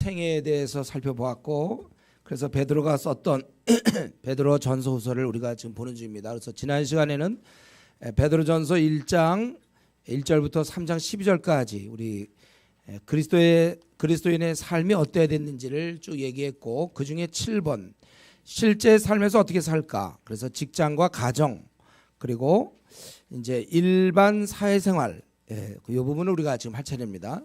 탱에 대해서 살펴보았고, 그래서 베드로가 썼던 베드로 전서후서를 우리가 지금 보는 중입니다. 그래서 지난 시간에는 베드로전서 1장 1절부터 3장 12절까지 우리 그리스도인의 삶이 어때야 됐는지를 쭉 얘기했고, 그 중에 7번 실제 삶에서 어떻게 살까, 그래서 직장과 가정, 그리고 이제 일반 사회생활, 이 부분을 우리가 지금 할 차례입니다.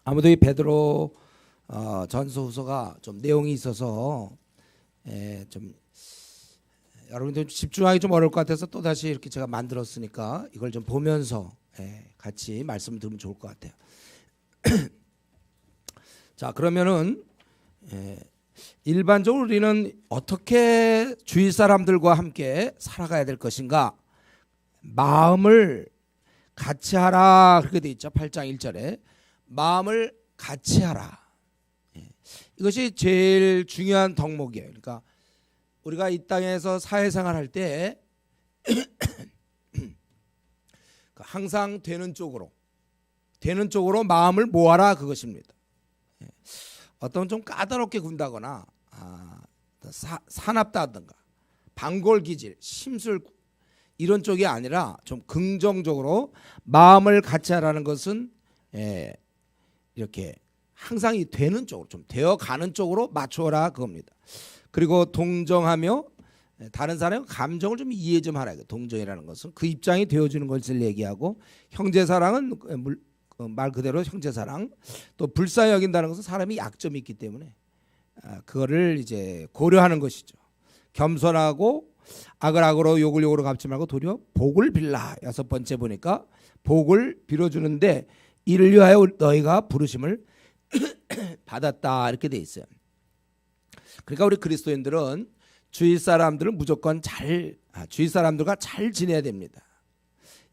아무도 이 베드로 전서후서가 좀 내용이 있어서 좀 여러분들 집중하기 좀 어려울 것 같아서 또 다시 이렇게 제가 만들었으니까 이걸 좀 보면서 같이 말씀을 들으면 좋을 것 같아요. 자, 그러면은 일반적으로 우리는 어떻게 주위 사람들과 함께 살아가야 될 것인가? 마음을 같이 하라, 그렇게 돼 있죠. 8장 1절에 마음을 같이 하라. 이것이 제일 중요한 덕목이에요. 그러니까 우리가 이 땅에서 사회생활 할 때 항상 되는 쪽으로 마음을 모아라, 그것입니다. 어떤 좀 까다롭게 군다거나 사납다든가 방골기질, 심술 이런 쪽이 아니라 좀 긍정적으로 마음을 같이 하라는 것은 이렇게 항상 이 되는 쪽으로, 좀 되어가는 쪽으로 맞춰라, 그겁니다. 그리고 동정하며 다른 사람의 감정을 좀 이해 좀 하라. 동정이라는 것은 그 입장이 되어주는 것을 얘기하고, 형제사랑은 말 그대로 형제사랑, 또 불쌍히 여긴다는 것은 사람이 약점이 있기 때문에 그거를 이제 고려하는 것이죠. 겸손하고 악을 악으로 욕을 욕으로 갚지 말고 도리어 복을 빌라. 6번째 보니까 복을 빌어주는데 이를 위하여 너희가 부르심을 받았다, 이렇게 돼 있어요. 그러니까 우리 그리스도인들은 주위 사람들은 무조건 주위 사람들과 잘 지내야 됩니다.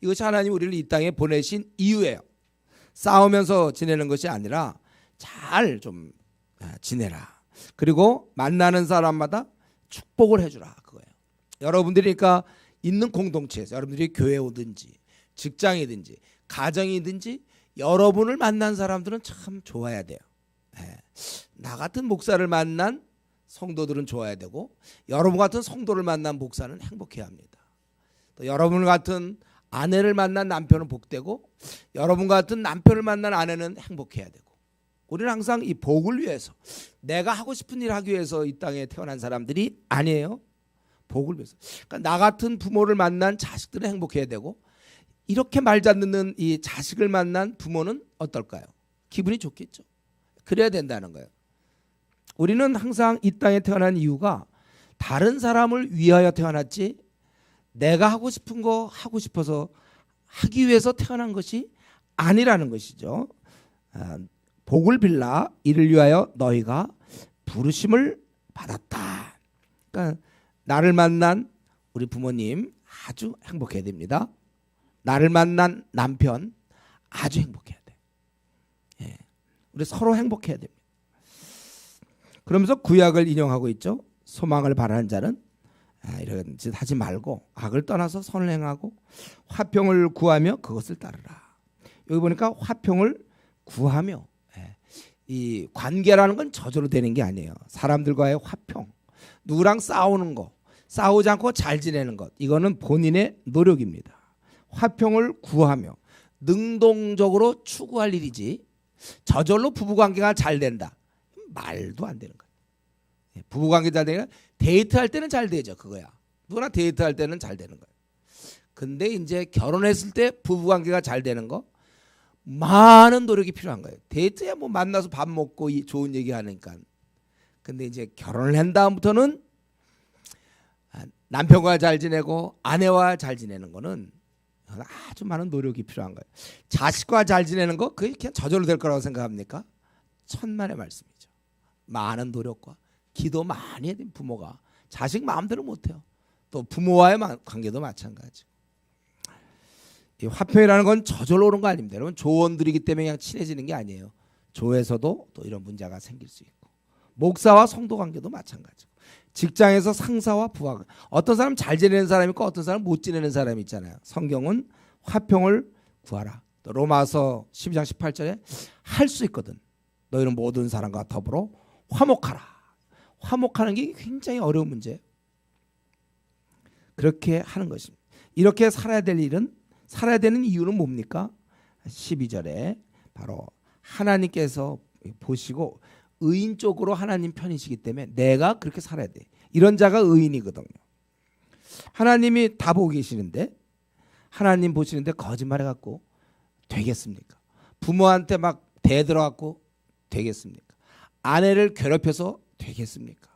이것이 하나님 우리를 이 땅에 보내신 이유예요. 싸우면서 지내는 것이 아니라 잘 좀 지내라. 그리고 만나는 사람마다 축복을 해주라, 그거예요. 여러분들이 그러니까 있는 공동체에서, 여러분들이 교회 오든지 직장이든지 가정이든지 여러분을 만난 사람들은 참 좋아야 돼요. 나 같은 목사를 만난 성도들은 좋아야 되고, 여러분 같은 성도를 만난 목사는 행복해야 합니다. 또 여러분 같은 아내를 만난 남편은 복되고, 여러분 같은 남편을 만난 아내는 행복해야 되고, 우리는 항상 이 복을 위해서, 내가 하고 싶은 일 하기 위해서 이 땅에 태어난 사람들이 아니에요. 복을 위해서. 그러니까 나 같은 부모를 만난 자식들은 행복해야 되고, 이렇게 말 잘 듣는 이 자식을 만난 부모는 어떨까요? 기분이 좋겠죠. 그래야 된다는 거예요. 우리는 항상 이 땅에 태어난 이유가 다른 사람을 위하여 태어났지, 내가 하고 싶은 거 하고 싶어서 하기 위해서 태어난 것이 아니라는 것이죠. 복을 빌라, 이를 위하여 너희가 부르심을 받았다. 그러니까 나를 만난 우리 부모님 아주 행복해야 됩니다. 나를 만난 남편 아주 행복해야 돼. 우리 서로 행복해야 됩니다. 그러면서 구약을 인용하고 있죠. 소망을 바라는 자는 이런 짓 하지 말고 악을 떠나서 선을 행하고 화평을 구하며 그것을 따르라. 여기 보니까 화평을 구하며, 이 관계라는 건 저절로 되는 게 아니에요. 사람들과의 화평, 누구랑 싸우는 거, 싸우지 않고 잘 지내는 것, 이거는 본인의 노력입니다. 화평을 구하며 능동적으로 추구할 일이지, 저절로 부부관계가 잘 된다, 말도 안 되는 거예요. 부부관계 잘 되면 데이트할 때는 잘 되죠. 그거야. 누구나 데이트할 때는 잘 되는 거예요. 근데 이제 결혼했을 때 부부관계가 잘 되는 거, 많은 노력이 필요한 거예요. 데이트야 뭐 만나서 밥 먹고 좋은 얘기 하니까. 근데 이제 결혼을 한 다음부터는 남편과 잘 지내고 아내와 잘 지내는 거는 아주 많은 노력이 필요한 거예요. 자식과 잘 지내는 거, 그게 그냥 저절로 될 거라고 생각합니까? 천만의 말씀이죠. 많은 노력과 기도 많이 해야 된 부모가 자식 마음대로 못해요. 또 부모와의 관계도 마찬가지고. 이 화평이라는 건 저절로 오는 거 아닙니다. 여러분, 조언들이기 때문에 그냥 친해지는 게 아니에요. 조에서도 또 이런 문제가 생길 수 있고, 목사와 성도 관계도 마찬가지고, 직장에서 상사와 부하, 어떤 사람 잘 지내는 사람이 있고 어떤 사람 못 지내는 사람이 있잖아요. 성경은 화평을 구하라, 또 로마서 12장 18절에 할 수 있거든. 너희는 모든 사람과 더불어 화목하라. 화목하는 게 굉장히 어려운 문제예요. 그렇게 하는 것입니다. 이렇게 살아야 될 일은, 살아야 되는 이유는 뭡니까? 12절에 바로 하나님께서 보시고 의인 쪽으로 하나님 편이시기 때문에 내가 그렇게 살아야 돼. 이런 자가 의인이거든요. 하나님이 다 보고 계시는데, 하나님 보시는데 거짓말해갖고 되겠습니까? 부모한테 막 대들어갖고 되겠습니까? 아내를 괴롭혀서 되겠습니까?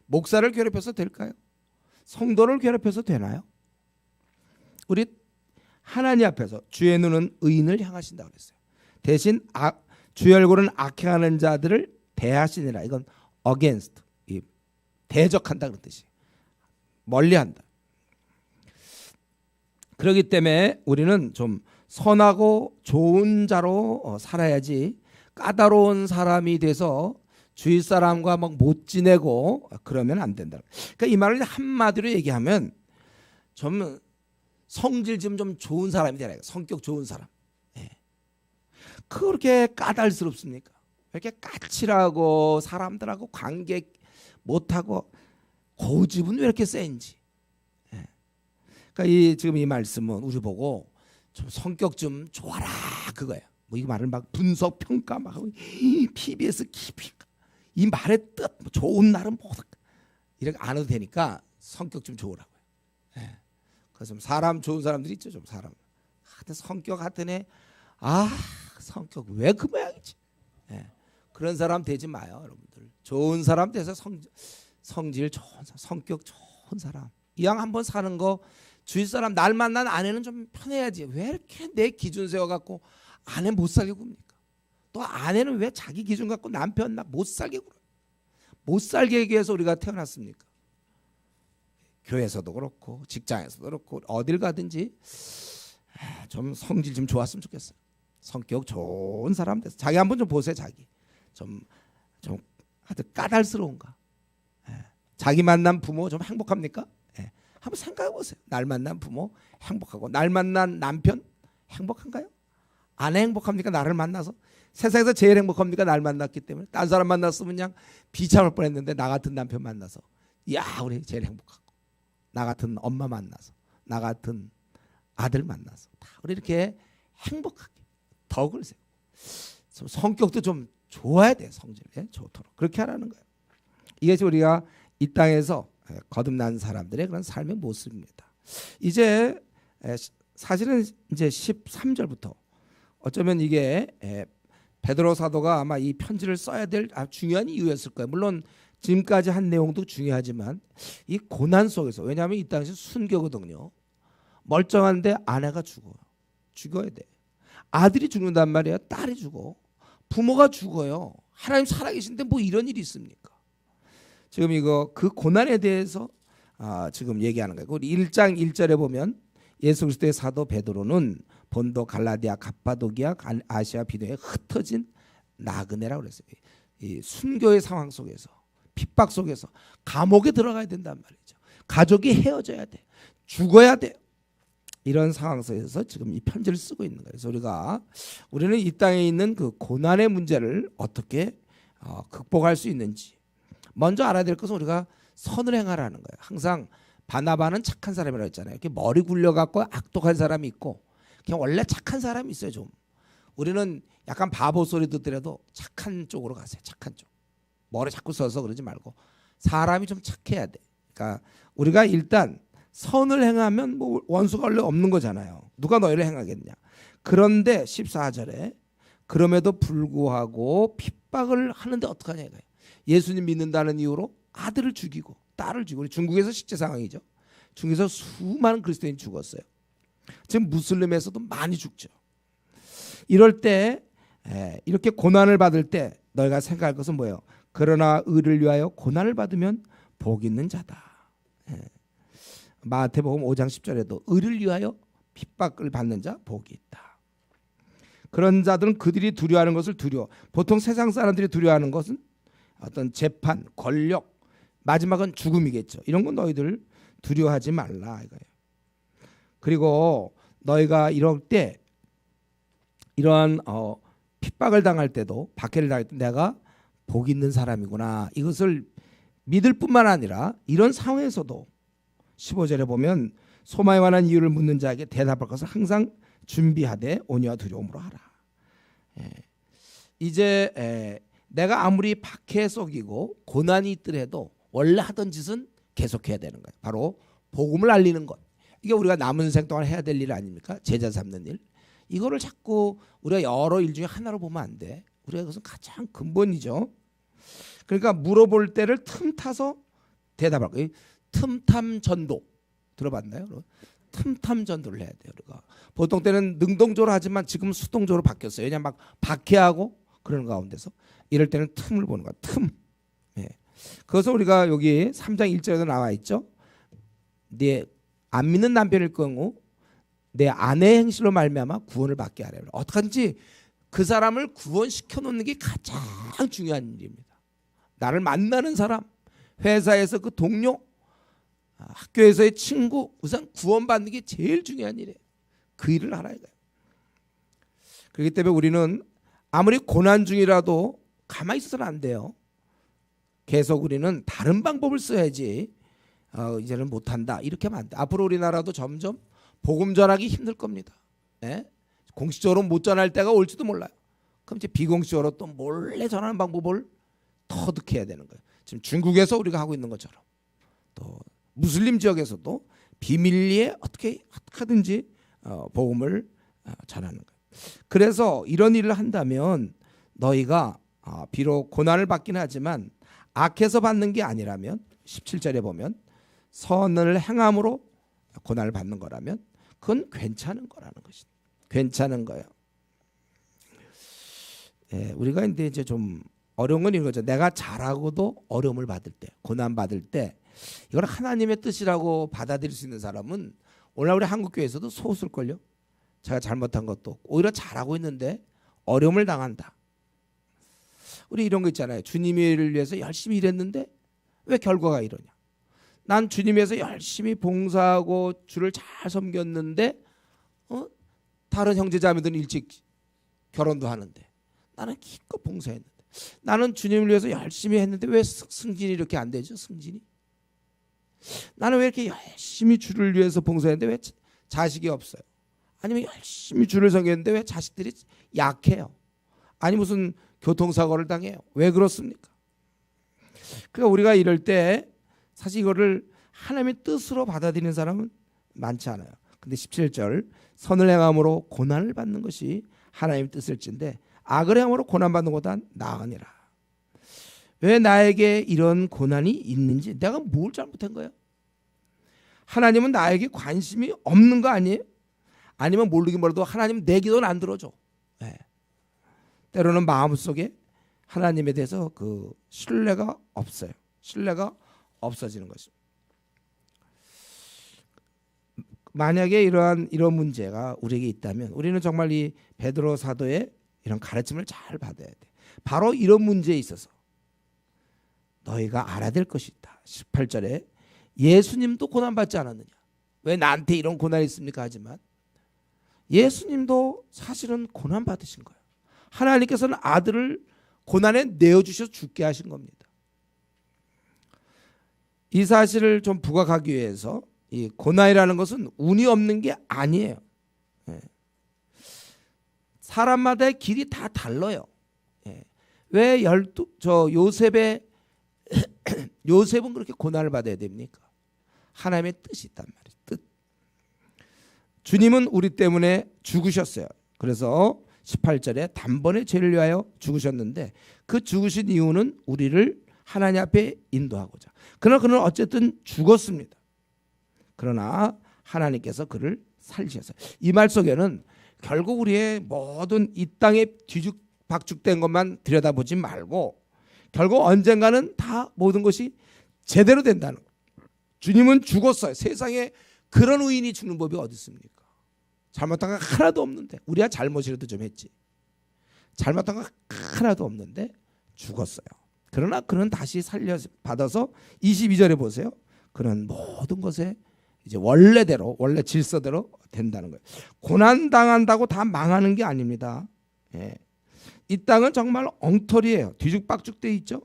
목사를 괴롭혀서 될까요? 성도를 괴롭혀서 되나요? 우리 하나님 앞에서 주의 눈은 의인을 향하신다고 그랬어요. 대신 주의 얼굴은 악행하는 자들을 대하시니라. 이건 against, 대적한다 그런 뜻이, 멀리한다. 그렇기 때문에 우리는 좀 선하고 좋은 자로 살아야지 까다로운 사람이 돼서 주위 사람과 막 못 지내고 그러면 안 된다. 그러니까 이 말을 한마디로 얘기하면 좀 성질 좀 좋은 사람이 되라. 성격 좋은 사람. 예. 그렇게 까다롭습니까? 이렇게 까칠하고 사람들하고 관계 못하고 고집은 왜 이렇게 센지. 예. 그러니까 지금 이 말씀은 우리 보고 좀 성격 좀 좋아라 그거예요. 뭐 이 말을 막 분석 평가 막 하고 PBS 깊이 이 말의 뜻, 뭐 좋은 날은 뭐 이렇게 안 해도 되니까 성격 좀 좋으라고요. 예. 그래서 좀 사람 좋은 사람들이 있죠. 좀 사람. 하여튼 성격 하여튼에 성격 왜 그 모양이지. 예. 그런 사람 되지 마요, 여러분들. 좋은 사람 돼서 성질 좋은 사람, 성격 좋은 사람. 이왕 한번 사는 거 주위 사람 날 만난 아내는 좀 편해야지. 왜 이렇게 내 기준 세워갖고 아내 못 살게 굽니까? 또 아내는 왜 자기 기준 갖고 남편 못 살게 굴어요? 못 살게 하기 위해서 우리가 태어났습니까? 교회에서도 그렇고 직장에서도 그렇고 어딜 가든지 좀 성질 좀 좋았으면 좋겠어요. 성격 좋은 사람 돼서 자기 한번 좀 보세요. 자기 좀 하여튼 까달스러운가? 자기 만난 부모 좀 행복합니까? 한번 생각해 보세요. 날 만난 부모 행복하고 날 만난 남편 행복한가요? 아내 행복합니까? 나를 만나서 세상에서 제일 행복합니까? 날 만났기 때문에. 딴 사람 만났으면 그냥 비참할 뻔했는데 나 같은 남편 만나서 야 우리 제일 행복하고, 나 같은 엄마 만나서, 나 같은 아들 만나서 다 우리 이렇게 행복하게 덕을 세우고 성격도 좀 좋아야 돼. 성질에 좋도록 그렇게 하라는 거예요. 이게 우리가 이 땅에서 거듭난 사람들의 그런 삶의 모습입니다. 이제 사실은 이제 13절부터 어쩌면 이게 베드로 사도가 아마 이 편지를 써야 될 아주 중요한 이유였을 거예요. 물론 지금까지 한 내용도 중요하지만 이 고난 속에서, 왜냐하면 이 당시 순교거든요. 멀쩡한데 아내가 죽어야 돼. 아들이 죽는단 말이에요. 딸이 죽어. 부모가 죽어요. 하나님 살아계신데 뭐 이런 일이 있습니까? 지금 이거 그 고난에 대해서 지금 얘기하는 거예요. 우리 1장 1절에 보면 예수 그리스도의 사도 베드로는 본도, 갈라디아, 갑바도기아, 아시아 비두에 흩어진 나그네라고 그랬어요. 이 순교의 상황 속에서, 핍박 속에서 감옥에 들어가야 된단 말이죠. 가족이 헤어져야 돼. 죽어야 돼. 이런 상황 속에서 지금 이 편지를 쓰고 있는 거예요. 그래서 우리는 이 땅에 있는 그 고난의 문제를 어떻게 극복할 수 있는지 먼저 알아야 될 것은 우리가 선을 행하라는 거예요. 항상 바나바는 착한 사람이라고 했잖아요. 이렇게 머리 굴려갖고 악독한 사람이 있고 그냥 원래 착한 사람이 있어요. 좀 우리는 약간 바보 소리 듣더라도 착한 쪽으로 가세요. 착한 쪽. 머리 자꾸 써서 그러지 말고 사람이 좀 착해야 돼. 그러니까 우리가 일단 선을 행하면 뭐 원수가 원래 없는 거잖아요. 누가 너희를 행하겠냐. 그런데 14절에 그럼에도 불구하고 핍박을 하는데 어떡하냐 이거예요. 예수님 믿는다는 이유로 아들을 죽이고 딸을 죽이고, 우리 중국에서 실제 상황이죠. 중국에서 수많은 그리스도인이 죽었어요. 지금 무슬림에서도 많이 죽죠. 이럴 때 이렇게 고난을 받을 때 너희가 생각할 것은 뭐예요? 그러나 의를 위하여 고난을 받으면 복 있는 자다. 마태복음 5장 10절에도 의를 위하여 핍박을 받는 자 복이 있다. 그런 자들은 그들이 두려워하는 것을 보통 세상 사람들이 두려워하는 것은 어떤 재판, 권력, 마지막은 죽음이겠죠. 이런 건 너희들 두려워하지 말라 이거예요. 그리고 너희가 이럴 때 이러한 핍박을 당할 때도 박해를 당할 때 내가 복 있는 사람이구나 이것을 믿을 뿐만 아니라 이런 상황에서도 15절에 보면 소망에 관한 이유를 묻는 자에게 대답할 것을 항상 준비하되 온유와 두려움으로 하라. 이제 내가 아무리 박해 속이고 고난이 있더라도 원래 하던 짓은 계속해야 되는 거예요. 바로 복음을 알리는 것. 이게 우리가 남은 생 동안 해야 될 일 아닙니까? 제자 삼는 일. 이거를 자꾸 우리가 여러 일 중에 하나로 보면 안 돼. 우리가 그것은 가장 근본이죠. 그러니까 물어볼 때를 틈타서 대답할 거예요. 틈탐 전도 들어봤나요? 틈탐 전도를 해야 돼요. 우리가 보통 때는 능동적으로 하지만 지금 수동적으로 바뀌었어요. 왜냐하면 막 박해하고 그런 가운데서 이럴 때는 틈을 보는 거야. 틈. 그것을 우리가 여기 3장 1절에도 나와 있죠. 네 안 믿는 남편일 경우 내 아내의 행실로 말미암아 구원을 받게 하려. 어떡하든지 그 사람을 구원시켜 놓는 게 가장 중요한 일입니다. 나를 만나는 사람, 회사에서 그 동료, 학교에서의 친구, 우선 구원받는 게 제일 중요한 일이에요. 그 일을 알아야 돼요. 그렇기 때문에 우리는 아무리 고난 중이라도 가만히 있어서는 안 돼요. 계속 우리는 다른 방법을 써야지 이제는 못한다 이렇게 하면 안 돼. 앞으로 우리나라도 점점 복음 전하기 힘들 겁니다. 공식적으로 못 전할 때가 올지도 몰라요. 그럼 이제 비공식적으로 또 몰래 전하는 방법을 터득해야 되는 거예요. 지금 중국에서 우리가 하고 있는 것처럼 또 무슬림 지역에서도 비밀리에 어떻게 하든지 복음을 전하는 거예요. 그래서 이런 일을 한다면 너희가 비록 고난을 받긴 하지만 악해서 받는 게 아니라면 17절에 보면 선을 행함으로 고난을 받는 거라면 그건 괜찮은 거라는 것이다. 괜찮은 거예요. 우리가 이제 좀 어려운 건 이거죠. 내가 잘하고도 어려움을 받을 때, 고난 받을 때 이걸 하나님의 뜻이라고 받아들일 수 있는 사람은 오늘 우리 한국교회에서도 소수일걸요. 제가 잘못한 것도 오히려 잘하고 있는데 어려움을 당한다. 우리 이런 거 있잖아요. 주님을 위해서 열심히 일했는데 왜 결과가 이러냐. 난 주님 위해서 열심히 봉사하고 주를 잘 섬겼는데 다른 형제자매들은 일찍 결혼도 하는데 나는 기껏 봉사했는데 나는 주님을 위해서 열심히 했는데 왜 승진이 이렇게 안 되죠? 승진이 나는 왜 이렇게 열심히 주를 위해서 봉사했는데 왜 자식이 없어요? 아니면 열심히 주를 섬겼는데 왜 자식들이 약해요? 아니 무슨 교통사고를 당해요? 왜 그렇습니까? 그러니까 우리가 이럴 때 사실 이거를 하나님의 뜻으로 받아들이는 사람은 많지 않아요. 근데 17절 선을 행함으로 고난을 받는 것이 하나님의 뜻일진데 악을 행함으로 고난받는 것보다 나으니라. 왜 나에게 이런 고난이 있는지 내가 뭘 잘못한 거예요? 하나님은 나에게 관심이 없는 거 아니에요? 아니면 모르긴 몰라도 하나님은 내 기도는 안 들어줘. 때로는 마음속에 하나님에 대해서 그 신뢰가 없어요. 신뢰가 없어지는 것입니다. 만약에 이런 문제가 우리에게 있다면 우리는 정말 이 베드로 사도의 이런 가르침을 잘 받아야 돼. 바로 이런 문제에 있어서 너희가 알아야 될 것이 있다. 18절에 예수님도 고난받지 않았느냐. 왜 나한테 이런 고난이 있습니까? 하지만 예수님도 사실은 고난받으신 거예요. 하나님께서는 아들을 고난에 내어주셔서 죽게 하신 겁니다. 이 사실을 좀 부각하기 위해서 이 고난이라는 것은 운이 없는 게 아니에요. 사람마다의 길이 다 달라요. 왜 요셉은 그렇게 고난을 받아야 됩니까? 하나님의 뜻이 있단 말이에요. 뜻. 주님은 우리 때문에 죽으셨어요. 그래서 18절에 단번에 죄를 위하여 죽으셨는데 그 죽으신 이유는 우리를 하나님 앞에 인도하고자. 그러나 그는 어쨌든 죽었습니다. 그러나 하나님께서 그를 살리셨어요. 이 말 속에는 결국 우리의 모든 이 땅에 뒤죽박죽된 것만 들여다보지 말고 결국 언젠가는 다 모든 것이 제대로 된다는 거예요. 주님은 죽었어요. 세상에 그런 의인이 죽는 법이 어디 있습니까? 잘못한 거 하나도 없는데 우리야 잘못이라도 좀 했지. 잘못한 거 하나도 없는데 죽었어요. 그러나 그는 다시 받아서 22절에 보세요. 그는 모든 것에 이제 원래대로 원래 질서대로 된다는 거예요. 고난 당한다고 다 망하는 게 아닙니다. 예. 이 땅은 정말 엉터리예요. 뒤죽박죽 돼 있죠.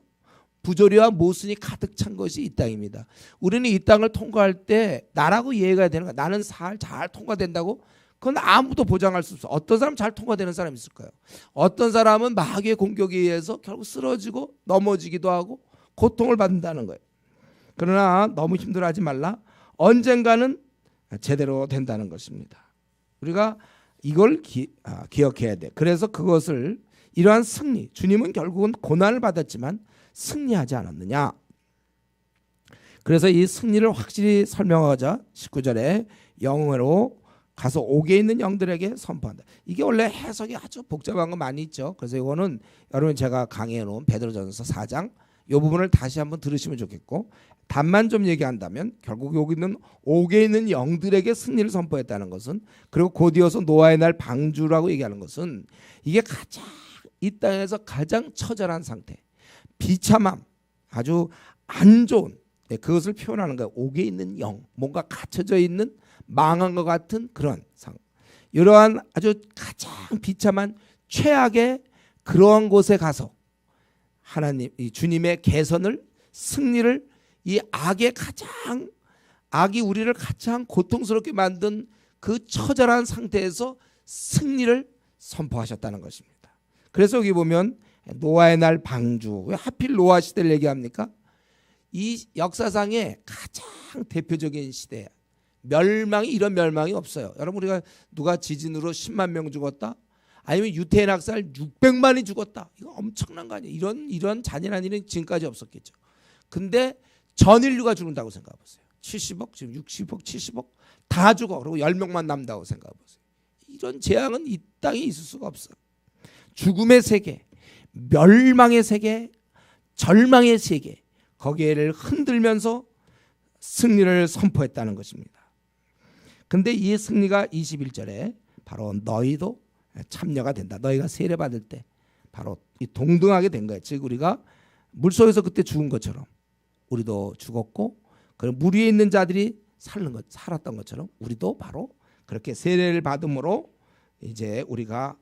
부조리와 모순이 가득 찬 것이 이 땅입니다. 우리는 이 땅을 통과할 때 나라고 이해가 되는 거야. 나는 잘 통과된다고? 그건 아무도 보장할 수 없어. 어떤 사람 잘 통과되는 사람이 있을까요? 어떤 사람은 마귀의 공격에 의해서 결국 쓰러지고 넘어지기도 하고 고통을 받는다는 거예요. 그러나 너무 힘들어하지 말라. 언젠가는 제대로 된다는 것입니다. 우리가 이걸 기억해야 돼. 그래서 그것을 이러한 승리, 주님은 결국은 고난을 받았지만 승리하지 않았느냐. 그래서 이 승리를 확실히 설명하자 19절에 영으로 가서 옥에 있는 영들에게 선포한다. 이게 원래 해석이 아주 복잡한 거 많이 있죠. 그래서 이거는 여러분 제가 강의해 놓은 베드로전서 4장 이 부분을 다시 한번 들으시면 좋겠고, 답만 좀 얘기한다면 결국 여기 있는 옥에 있는 영들에게 승리를 선포했다는 것은, 그리고 곧 이어서 노아의 날 방주라고 얘기하는 것은 이게 가장 이 땅에서 가장 처절한 상태, 비참함, 아주 안 좋은, 그것을 표현하는 거예요. 옥에 있는 영, 뭔가 갇혀져 있는 망한 것 같은 그런 상, 이러한 아주 가장 비참한 최악의 그러한 곳에 가서 하나님, 이 주님의 개선을, 승리를, 이 악의 가장, 악이 우리를 가장 고통스럽게 만든 그 처절한 상태에서 승리를 선포하셨다는 것입니다. 그래서 여기 보면 노아의 날 방주, 왜 하필 노아 시대를 얘기합니까? 이 역사상의 가장 대표적인 시대야. 멸망이, 이런 멸망이 없어요. 여러분, 우리가 누가 지진으로 10만 명 죽었다? 아니면 유태인 학살 600만이 죽었다? 이거 엄청난 거 아니에요? 이런 잔인한 일은 지금까지 없었겠죠. 근데 전 인류가 죽는다고 생각해 보세요. 70억, 지금 60억, 70억 다 죽어. 그리고 10명만 남다고 생각해 보세요. 이런 재앙은 이 땅에 있을 수가 없어요. 죽음의 세계, 멸망의 세계, 절망의 세계, 거기에를 흔들면서 승리를 선포했다는 것입니다. 근데 이 승리가 21절에 바로 너희도 참여가 된다. 너희가 세례받을 때 바로 이 동등하게 된 거예요. 즉 우리가 물속에서 그때 죽은 것처럼 우리도 죽었고, 그리고 물 위에 있는 자들이 살았던 것처럼 우리도 바로 그렇게 세례를 받음으로 이제 우리가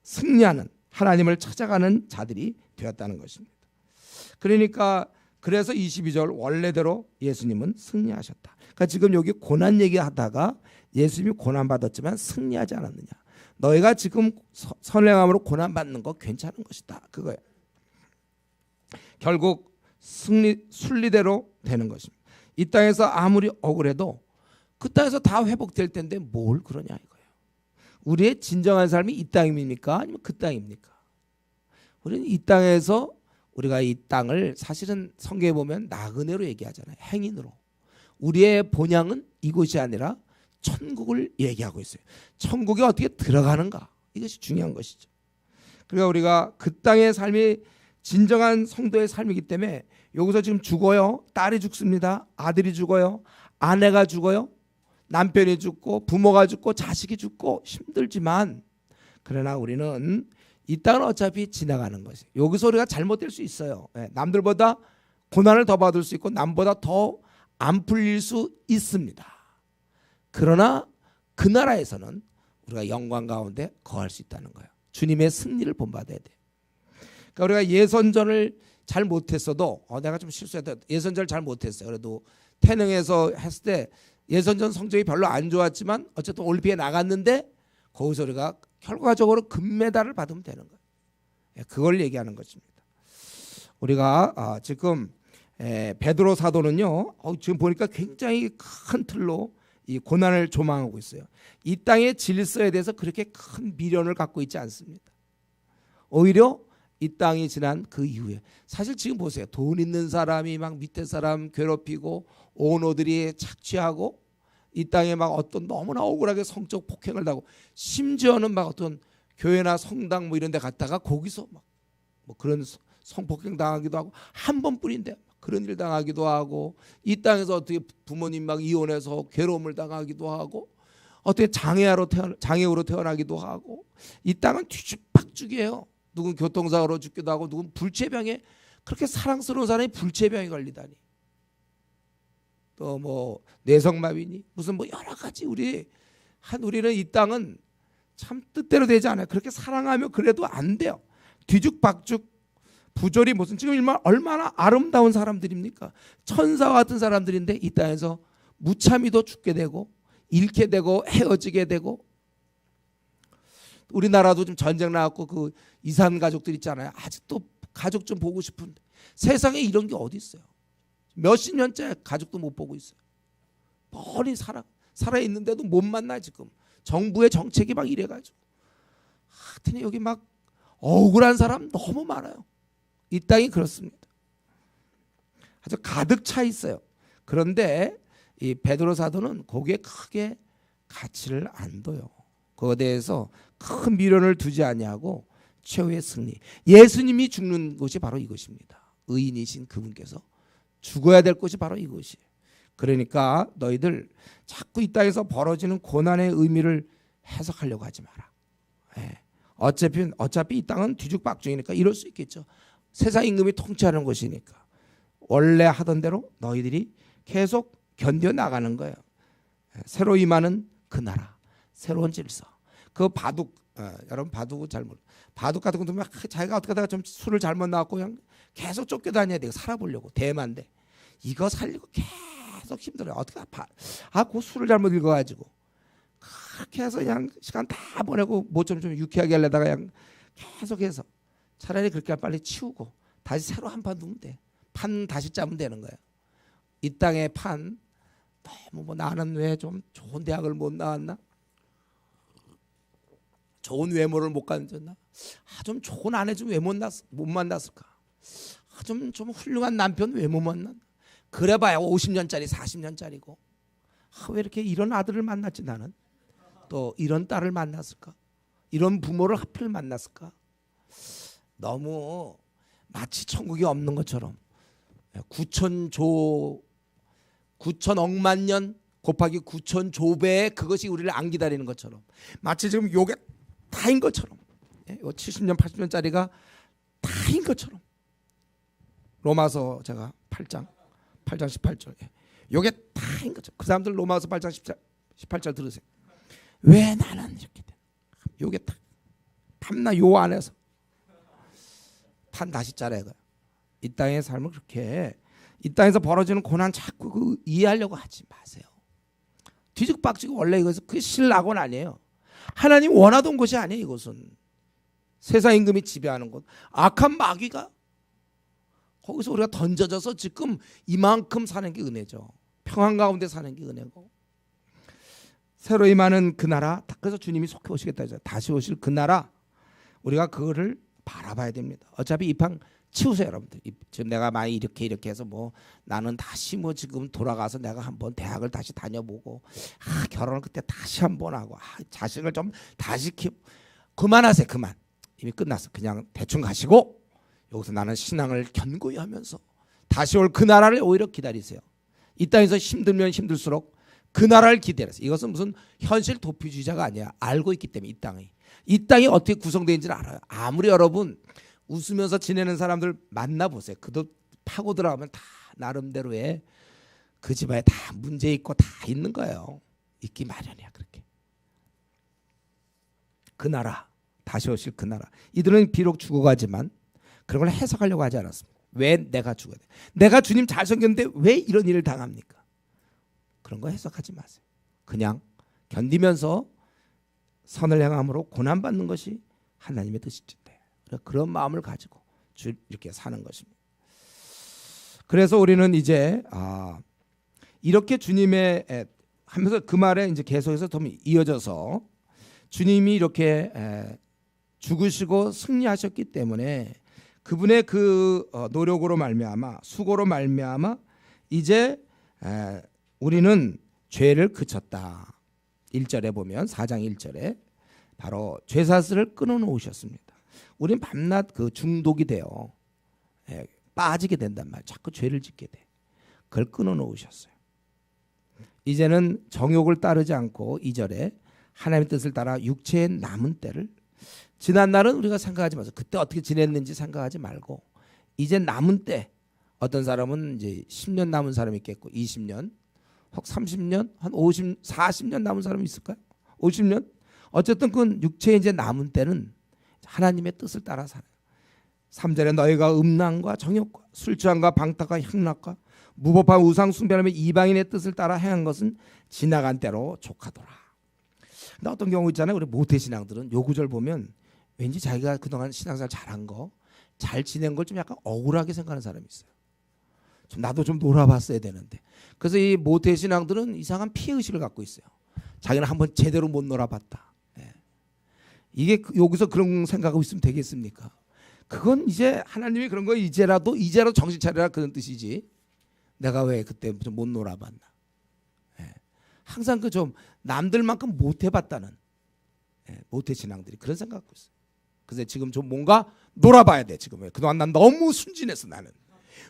승리하는, 하나님을 찾아가는 자들이 되었다는 것입니다. 그러니까 그래서 22절 원래대로 예수님은 승리하셨다. 그러니까 지금 여기 고난 얘기하다가 예수님이 고난 받았지만 승리하지 않았느냐. 너희가 지금 선행함으로 고난 받는 거 괜찮은 것이다. 그거예요. 결국 순리대로 되는 것입니다. 이 땅에서 아무리 억울해도 그 땅에서 다 회복될 텐데 뭘 그러냐 이거예요. 우리의 진정한 삶이 이 땅입니까? 아니면 그 땅입니까? 우리는 이 땅에서, 우리가 이 땅을 사실은 성경에 보면 나그네로 얘기하잖아요. 행인으로. 우리의 본향은 이곳이 아니라 천국을 얘기하고 있어요. 천국에 어떻게 들어가는가, 이것이 중요한 것이죠. 그러니까 우리가 그 땅의 삶이 진정한 성도의 삶이기 때문에 여기서 지금 죽어요. 딸이 죽습니다. 아들이 죽어요. 아내가 죽어요. 남편이 죽고 부모가 죽고 자식이 죽고 힘들지만, 그러나 우리는 이 땅은 어차피 지나가는 것이, 여기서 우리가 잘못될 수 있어요. 남들보다 고난을 더 받을 수 있고 남보다 더 안 풀릴 수 있습니다. 그러나 그 나라에서는 우리가 영광 가운데 거할 수 있다는 거예요. 주님의 승리를 본받아야 돼요. 그러니까 우리가 예선전을 잘 못했어도, 내가 좀 실수했다, 예선전을 잘 못했어요. 그래도 태능에서 했을 때 예선전 성적이 별로 안 좋았지만 어쨌든 올림픽에 나갔는데 거기서 우리가 결과적으로 금메달을 받으면 되는 거예요. 그걸 얘기하는 것입니다. 우리가 지금 베드로 사도는요, 지금 보니까 굉장히 큰 틀로 이 고난을 조망하고 있어요. 이 땅의 질서에 대해서 그렇게 큰 미련을 갖고 있지 않습니다. 오히려 이 땅이 지난 그 이후에, 사실 지금 보세요. 돈 있는 사람이 막 밑에 사람 괴롭히고 오너들이 착취하고 이 땅에 막 어떤 너무나 억울하게 성적 폭행을 당하고, 심지어는 막 어떤 교회나 성당 뭐 이런 데 갔다가 거기서 막 뭐 그런 성폭행 당하기도 하고, 한 번뿐인데 그런 일 당하기도 하고, 이 땅에서 어떻게 부모님 막 이혼해서 괴로움을 당하기도 하고, 어떻게 장애우로 태어나기도 하고, 이 땅은 뒤죽박죽이에요. 누군 교통사고로 죽기도 하고, 누군 불치병에, 그렇게 사랑스러운 사람이 불치병에 걸리다니. 또 뭐 뇌성마비니 무슨 뭐 여러 가지 우리는 이 땅은 참 뜻대로 되지 않아요. 그렇게 사랑하며 그래도 안 돼요. 뒤죽박죽 부조리 무슨 지금 얼마나 아름다운 사람들입니까? 천사와 같은 사람들인데 이 땅에서 무참히도 죽게 되고 잃게 되고 헤어지게 되고. 우리나라도 좀 전쟁 나왔고 그 이산 가족들 있잖아요. 아직도 가족 좀 보고 싶은데 세상에 이런 게 어디 있어요? 몇십 년째 가족도 못 보고 있어요. 뻔히 살아 있는데도 못 만나. 지금 정부의 정책이 막 이래가지고 하여튼 여기 막 억울한 사람 너무 많아요. 이 땅이 그렇습니다. 아주 가득 차 있어요. 그런데 이 베드로 사도는 거기에 크게 가치를 안 둬요. 그거에 대해서 큰 미련을 두지 아니하고 최후의 승리. 예수님이 죽는 것이 바로 이것입니다. 의인이신 그분께서 죽어야 될 것이 바로 이것이에요. 그러니까 너희들 자꾸 이 땅에서 벌어지는 고난의 의미를 해석하려고 하지 마라. 예. 어차피 이 땅은 뒤죽박죽이니까 이럴 수 있겠죠. 세상 임금이 통치하는 것이니까 원래 하던 대로 너희들이 계속 견뎌나가는 거예요. 새로 임하는 그 나라, 새로운 질서. 그 바둑, 여러분 바둑은 잘 모르. 바둑 같은 것도 자기가 어떻게 하다가 좀 술을 잘못 나왔고 그냥 계속 쫓겨다녀야 돼. 살아보려고. 대만데 이거 살리고 계속 힘들어요. 어떻게 그 술을 잘못 읽어가지고 그렇게 해서 그냥 시간 다 보내고 뭐 좀 유쾌하게 하려다가 그냥 계속해서 차라리 그렇게 빨리 치우고 다시 새로 한 판 두면 돼. 판 다시 짜면 되는 거예요. 이 땅의 판 너무 뭐 나는 왜 좀 좋은 대학을 못 나왔나? 좋은 외모를 못 가졌나? 좀 좋은 아내 좀 왜 못 만났을까? 좀 훌륭한 남편 왜 못 만났나? 그래봐야 50년짜리 40년짜리고 왜 이렇게 이런 아들을 만났지 나는? 또 이런 딸을 만났을까? 이런 부모를 하필 만났을까? 너무 마치 천국이 없는 것처럼 9천억만 년 곱하기 9천조배의 그것이 우리를 안 기다리는 것처럼 마치 지금 요게 다인 것처럼 70년 80년짜리가 다인 것처럼 로마서 제가 8장 18절 요게 다인 것처럼 그 사람들 로마서 8장 18절 들으세요. 왜 나는 이렇게 돼? 요게 다 탐나 요 안에서 판 다시 짜라. 이 땅의 삶을 그렇게 이 땅에서 벌어지는 고난 자꾸 이해하려고 하지 마세요. 뒤죽박죽이 원래 이것은 그게 신락원 아니에요. 하나님 원하던 것이 아니에요. 이것은 세상 임금이 지배하는 것, 악한 마귀가 거기서 우리가 던져져서 지금 이만큼 사는 게 은혜죠. 평안 가운데 사는 게 은혜고 새로 임하는 그 나라. 그래서 주님이 속해 오시겠다 했잖아요. 다시 오실 그 나라 우리가 그거를 바라봐야 됩니다. 어차피 이 판 치우세요, 여러분들. 지금 내가 많이 이렇게 해서 뭐 나는 다시 뭐 지금 돌아가서 내가 한번 대학을 다시 다녀보고 결혼을 그때 다시 한번 하고 자식을 좀 다시 그만하세요. 그만. 이미 끝났어. 그냥 대충 가시고 여기서 나는 신앙을 견고히 하면서 다시 올 그 나라를 오히려 기다리세요. 이 땅에서 힘들면 힘들수록 그 나라를 기다리세요. 이것은 무슨 현실 도피주의자가 아니야. 알고 있기 때문에 이 땅이 어떻게 구성되는지를 알아요. 아무리 여러분 웃으면서 지내는 사람들 만나보세요. 그도 파고 들어가면 다 나름대로의 그 집안에 다 문제 있고 다 있는 거예요. 있기 마련이야. 그렇게 그 나라 다시 오실 그 나라. 이들은 비록 죽어가지만 그런 걸 해석하려고 하지 않았습니다. 왜 내가 죽어야 돼? 내가 주님 잘 섬겼는데 왜 이런 일을 당합니까? 그런 거 해석하지 마세요. 그냥 견디면서 선을 행함으로 고난받는 것이 하나님의 뜻인데 그런 마음을 가지고 이렇게 사는 것입니다. 그래서 우리는 이제 이렇게 주님의 하면서 그 말에 이제 계속해서 더 이어져서 주님이 이렇게 죽으시고 승리하셨기 때문에 그분의 그 노력으로 말미암아 수고로 말미암아 이제 우리는 죄를 그쳤다. 1절에 보면 4장 1절에 바로 죄사슬을 끊어놓으셨습니다. 우리는 밤낮 그 중독이 돼요. 빠지게 된단 말이에요. 자꾸 죄를 짓게 돼. 그걸 끊어놓으셨어요. 이제는 정욕을 따르지 않고 2절에 하나님의 뜻을 따라 육체의 남은 때를 지난 날은 우리가 생각하지 마세요. 그때 어떻게 지냈는지 생각하지 말고 이제 남은 때 어떤 사람은 이제 10년 남은 사람이 있겠고 20년 혹 30년, 한 50, 40년 남은 사람이 있을까요? 50년? 어쨌든 그 육체에 이제 남은 때는 하나님의 뜻을 따라 살아요. 3절에 너희가 음란과 정욕과 술 취함과 방탕과 향락과 무법한 우상 숭배하며 이방인의 뜻을 따라 행한 것은 지나간 때로 족하더라. 근데 어떤 경우 있잖아요. 우리 모태 신앙들은 요 구절 보면 왠지 자기가 그동안 신앙생활 잘한 거, 잘 지낸 걸 좀 약간 억울하게 생각하는 사람이 있어요. 나도 좀 놀아봤어야 되는데. 그래서 이 모태 신앙들은 이상한 피해의식을 갖고 있어요. 자기는 한번 제대로 못 놀아봤다. 예. 이게 여기서 그런 생각하고 있으면 되겠습니까? 그건 이제 하나님이 그런 거 이제라도 정신 차리라 그런 뜻이지. 내가 왜 그때 좀 못 놀아봤나. 예. 항상 그 좀 남들만큼 못 해봤다는 모태 신앙들이 그런 생각 갖고 있어요. 그래서 지금 좀 뭔가 놀아봐야 돼. 지금 그동안 난 너무 순진했어. 나는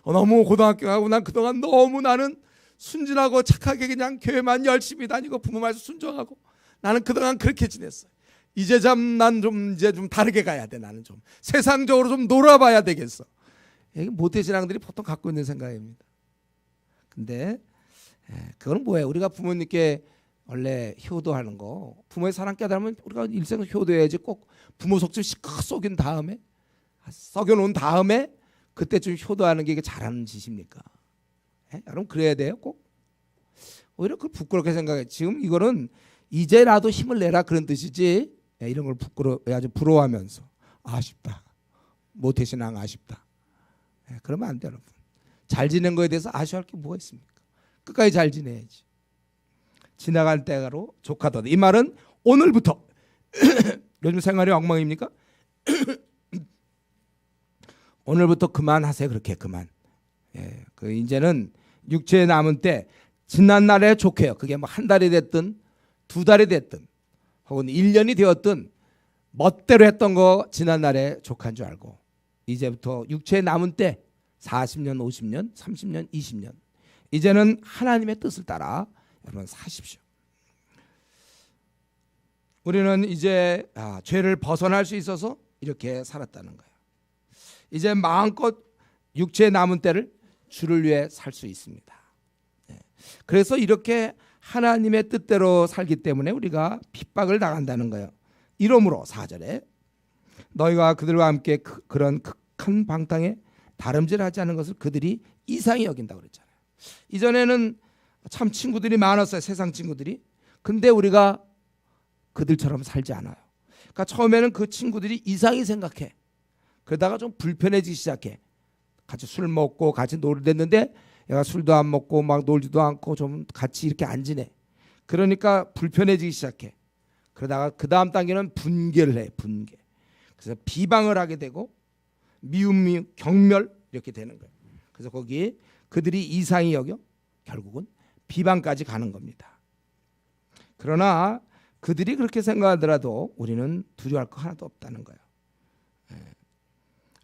너무 고등학교 가고 난 그동안 너무 나는 순진하고 착하게 그냥 교회만 열심히 다니고 부모 말씀 순종하고 나는 그동안 그렇게 지냈어. 이제 난 좀 이제 좀 다르게 가야 돼. 나는 좀 세상적으로 좀 놀아봐야 되겠어. 이게 모태 신앙들이 보통 갖고 있는 생각입니다. 근데 그거는 뭐예요? 우리가 부모님께 원래 효도하는 거, 부모의 사랑 깨달으면 우리가 일생 효도해야지. 꼭 부모 속좀 시커 썩인 다음에 썩여놓은 다음에 그때쯤 효도하는 게 이게 잘하는 짓입니까? 여러분 그래야 돼요. 꼭 오히려 그걸 부끄럽게 생각해. 지금 이거는 이제라도 힘을 내라 그런 뜻이지. 이런 걸 아주 부러워하면서 아쉽다, 모태신앙 아쉽다. 그러면 안 돼. 여러분 잘 지낸 거에 대해서 아쉬워할 게 뭐가 있습니까? 끝까지 잘 지내야지. 지나갈 때로 족하다. 이 말은 오늘부터 요즘 생활이 엉망입니까? 오늘부터 그만하세요. 그렇게 그만. 그 이제는 육체에 남은 때 지난 날에 족해요. 그게 뭐 한 달이 됐든 두 달이 됐든 혹은 1년이 되었든 멋대로 했던 거 지난 날에 족한 줄 알고 이제부터 육체에 남은 때 40년, 50년, 30년, 20년 이제는 하나님의 뜻을 따라 여러분 사십시오. 우리는 이제 죄를 벗어날 수 있어서 이렇게 살았다는 거예요. 이제 마음껏 육체에 남은 때를 주를 위해 살 수 있습니다. 그래서 이렇게 하나님의 뜻대로 살기 때문에 우리가 핍박을 당한다는 거예요. 이러므로 4절에 너희가 그들과 함께 그런 극한 방탕에 다름질하지 않은 것을 그들이 이상히 여긴다고 그랬잖아요. 이전에는 참 친구들이 많았어요. 세상 친구들이. 근데 우리가 그들처럼 살지 않아요. 그러니까 처음에는 그 친구들이 이상히 생각해. 그러다가 좀 불편해지기 시작해. 같이 술 먹고 같이 놀았는데 얘가 술도 안 먹고 막 놀지도 않고 좀 같이 이렇게 안 지내. 그러니까 불편해지기 시작해. 그러다가 그 다음 단계는 분개를 해. 분개. 그래서 비방을 하게 되고 미움, 경멸 이렇게 되는 거예요. 그래서 거기 그들이 이상히 여겨 결국은 비방까지 가는 겁니다. 그러나 그들이 그렇게 생각하더라도 우리는 두려워할 거 하나도 없다는 거예요.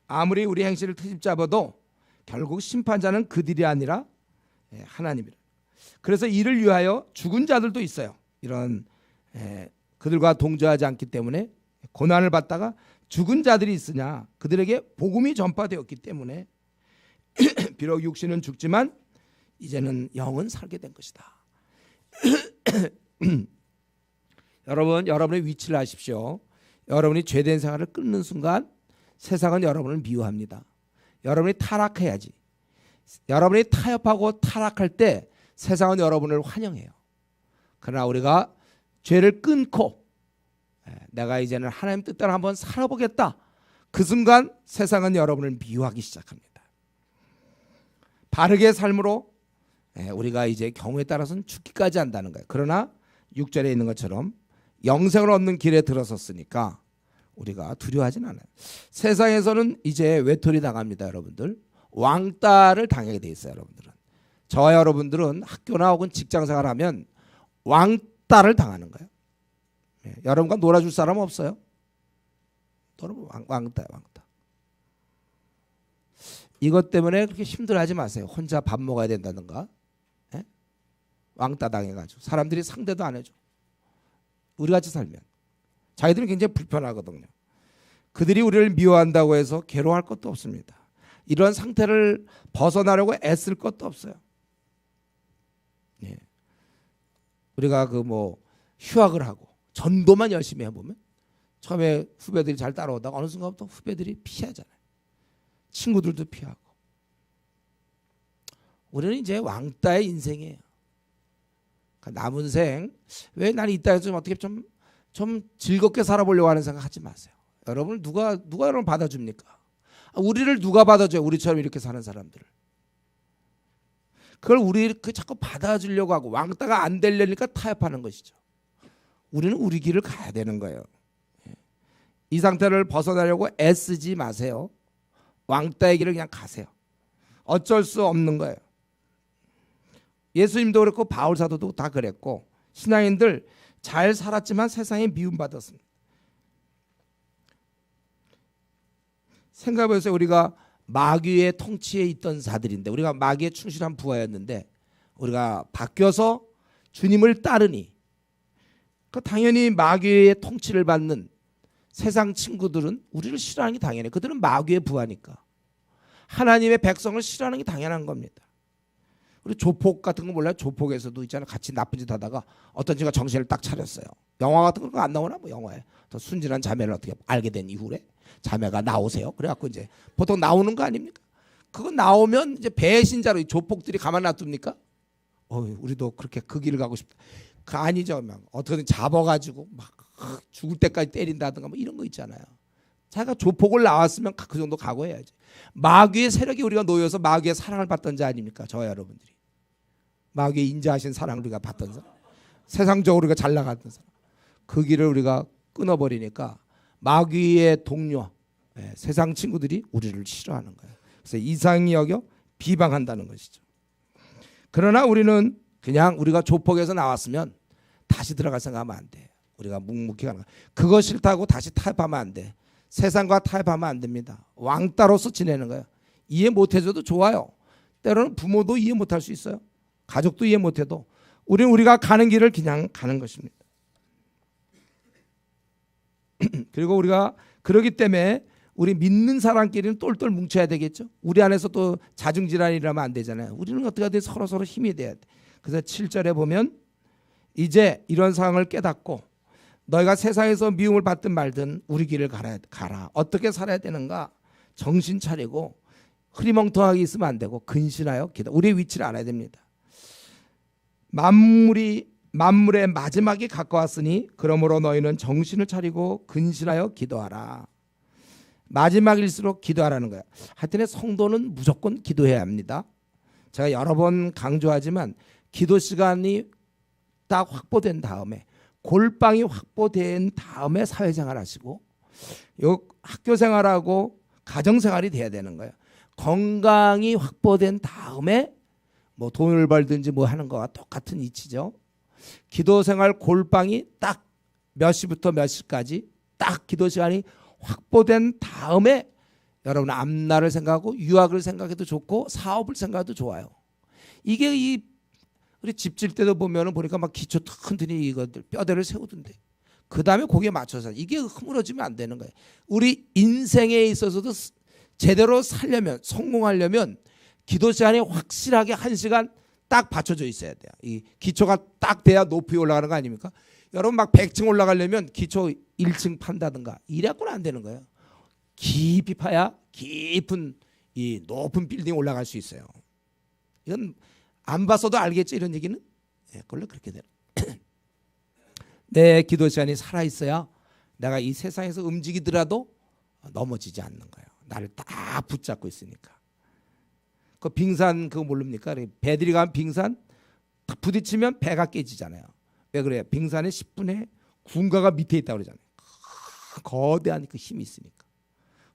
아무리 우리 행실을 트집 잡아도 결국 심판자는 그들이 아니라 하나님이라. 그래서 이를 위하여 죽은 자들도 있어요. 이런 그들과 동조하지 않기 때문에 고난을 받다가 죽은 자들이 있으냐. 그들에게 복음이 전파되었기 때문에 비록 육신은 죽지만 이제는 영은 살게 된 것이다. 여러분의 위치를 아십시오. 여러분이 죄된 생활을 끊는 순간 세상은 여러분을 미워합니다. 여러분이 타락해야지. 여러분이 타협하고 타락할 때 세상은 여러분을 환영해요. 그러나 우리가 죄를 끊고 내가 이제는 하나님 뜻대로 한번 살아보겠다. 그 순간 세상은 여러분을 미워하기 시작합니다. 바르게 삶으로 우리가 이제 경우에 따라서는 죽기까지 한다는 거예요. 그러나 6절에 있는 것처럼 영생을 얻는 길에 들어섰으니까 우리가 두려워하진 않아요. 세상에서는 이제 외톨이 당합니다. 여러분들 왕따를 당하게 돼 있어요. 여러분들은 저와 여러분들은 학교나 혹은 직장생활을 하면 왕따를 당하는 거예요. 여러분과 놀아줄 사람 없어요? 여러분 왕따야 왕따. 이것 때문에 그렇게 힘들어하지 마세요. 혼자 밥 먹어야 된다든가 왕따 당해가지고 사람들이 상대도 안 해줘. 우리같이 살면 자기들은 굉장히 불편하거든요. 그들이 우리를 미워한다고 해서 괴로워할 것도 없습니다. 이런 상태를 벗어나려고 애쓸 것도 없어요. 우리가 그 뭐 휴학을 하고 전도만 열심히 해보면 처음에 후배들이 잘 따라오다가 어느 순간부터 후배들이 피하잖아요. 친구들도 피하고. 우리는 이제 왕따의 인생이에요. 그러니까 남은 생 왜 나는 이 땅에서 좀 어떻게 좀 즐겁게 살아보려고 하는 생각 하지 마세요. 여러분을 누가 여러분 받아줍니까? 우리를 누가 받아줘요? 우리처럼 이렇게 사는 사람들을. 그걸 우리 자꾸 받아주려고 하고 왕따가 안 되려니까 타협하는 것이죠. 우리는 우리 길을 가야 되는 거예요. 이 상태를 벗어나려고 애쓰지 마세요. 왕따의 길을 그냥 가세요. 어쩔 수 없는 거예요. 예수님도 그랬고 바울 사도도 다 그랬고 신앙인들 잘 살았지만 세상에 미움받았습니다. 생각해보세요. 우리가 마귀의 통치에 있던 자들인데 우리가 마귀의 충실한 부하였는데 우리가 바뀌어서 주님을 따르니 그 당연히 마귀의 통치를 받는 세상 친구들은 우리를 싫어하는 게 당연해요. 그들은 마귀의 부하니까. 하나님의 백성을 싫어하는 게 당연한 겁니다. 우리 조폭 같은 거 몰라요? 조폭에서도 있잖아요. 같이 나쁜 짓 하다가 어떤 친구가 정신을 딱 차렸어요. 영화 같은 거 안 나오나? 뭐 영화에 더 순진한 자매를 어떻게 알게 된 이후에 자매가 나오세요. 그래갖고 이제 보통 나오는 거 아닙니까? 그거 나오면 이제 배신자로 조폭들이 가만 놔둡니까? 우리도 그렇게 그 길을 가고 싶다. 그 아니죠. 막 어떻게든 잡아가지고 막 죽을 때까지 때린다든가 뭐 이런 거 있잖아요. 자기가 조폭을 나왔으면 그 정도 각오해야지. 마귀의 세력이 우리가 놓여서 마귀의 사랑을 받던 자 아닙니까? 저와 여러분들이. 마귀의 인자하신 사랑을 우리가 받던 사람. 세상적으로 우리가 잘 나갔던 사람. 그 길을 우리가 끊어버리니까 마귀의 동료, 세상 친구들이 우리를 싫어하는 거예요. 그래서 이상히 여겨 비방한다는 것이죠. 그러나 우리는 그냥 우리가 조폭에서 나왔으면 다시 들어갈 생각하면 안 돼. 우리가 묵묵히 가는 거야. 그거 싫다고 다시 타협하면 안 돼. 세상과 타협하면 안 됩니다. 왕따로서 지내는 거예요. 이해 못해줘도 좋아요. 때로는 부모도 이해 못할 수 있어요. 가족도 이해 못해도 우리는 우리가 가는 길을 그냥 가는 것입니다. 그리고 우리가 그러기 때문에 우리 믿는 사람끼리는 똘똘 뭉쳐야 되겠죠. 우리 안에서 또 자중질환이라면 안 되잖아요. 우리는 어떻게 하든 서로 힘이 돼야 돼. 그래서 7절에 보면 이제 이런 상황을 깨닫고 너희가 세상에서 미움을 받든 말든 우리 길을 가라. 어떻게 살아야 되는가? 정신 차리고 흐리멍텅하게 있으면 안 되고 근신하여 기도. 우리의 위치를 알아야 됩니다. 만물의 마지막이 가까웠으니 그러므로 너희는 정신을 차리고 근신하여 기도하라. 마지막일수록 기도하라는 거야. 하여튼 성도는 무조건 기도해야 합니다. 제가 여러 번 강조하지만 기도 시간이 딱 확보된 다음에 골방이 확보된 다음에 사회생활 하시고 요 학교생활하고 가정생활이 돼야 되는 거예요. 건강이 확보된 다음에 뭐 돈을 벌든지 뭐 하는 거와 똑같은 이치죠. 기도생활 골방이 딱 몇 시부터 몇 시까지 딱 기도 시간이 확보된 다음에 여러분 앞날을 생각하고 유학을 생각해도 좋고 사업을 생각해도 좋아요. 이게 우리 집 질 때도 보면은 보니까 막 기초 튼튼히 이것들 뼈대를 세우던데 그 다음에 거기에 맞춰서 이게 흐물어지면 안 되는 거예요. 우리 인생에 있어서도 제대로 살려면 성공하려면 기도 시간이 확실하게 1시간 딱 받쳐져 있어야 돼요. 이 기초가 딱 돼야 높이 올라가는 거 아닙니까? 여러분 막 100층 올라가려면 기초 1층 판다든가 이래갖고는 안 되는 거예요. 깊이 파야 깊은 이 높은 빌딩 올라갈 수 있어요. 이건 안 봤어도 알겠죠, 이런 얘기는? 그걸로 그렇게 돼요. 내 기도 시간이 살아있어야 내가 이 세상에서 움직이더라도 넘어지지 않는 거예요. 나를 딱 붙잡고 있으니까. 그 빙산 그거 모릅니까? 배들이 가면 빙산 딱 부딪히면 배가 깨지잖아요. 왜 그래요? 빙산의 10분의 군가가 밑에 있다고 그러잖아요. 거대한 그 힘이 있으니까.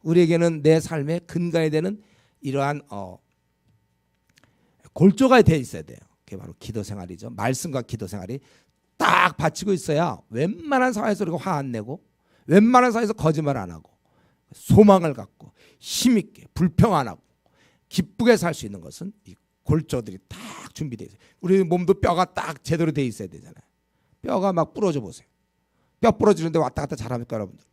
우리에게는 내 삶의 근간이 되는 이러한 골조가 되어 있어야 돼요. 그게 바로 기도 생활이죠. 말씀과 기도 생활이 딱 받치고 있어야 웬만한 상황에서 우리가 화 안 내고 웬만한 상황에서 거짓말 안 하고 소망을 갖고 힘있게 불평 안 하고 기쁘게 살 수 있는 것은 이 골조들이 딱 준비되어 있어요. 우리 몸도 뼈가 딱 제대로 되어 있어야 되잖아요. 뼈가 막 부러져 보세요. 뼈 부러지는데 왔다 갔다 잘합니까 여러분들?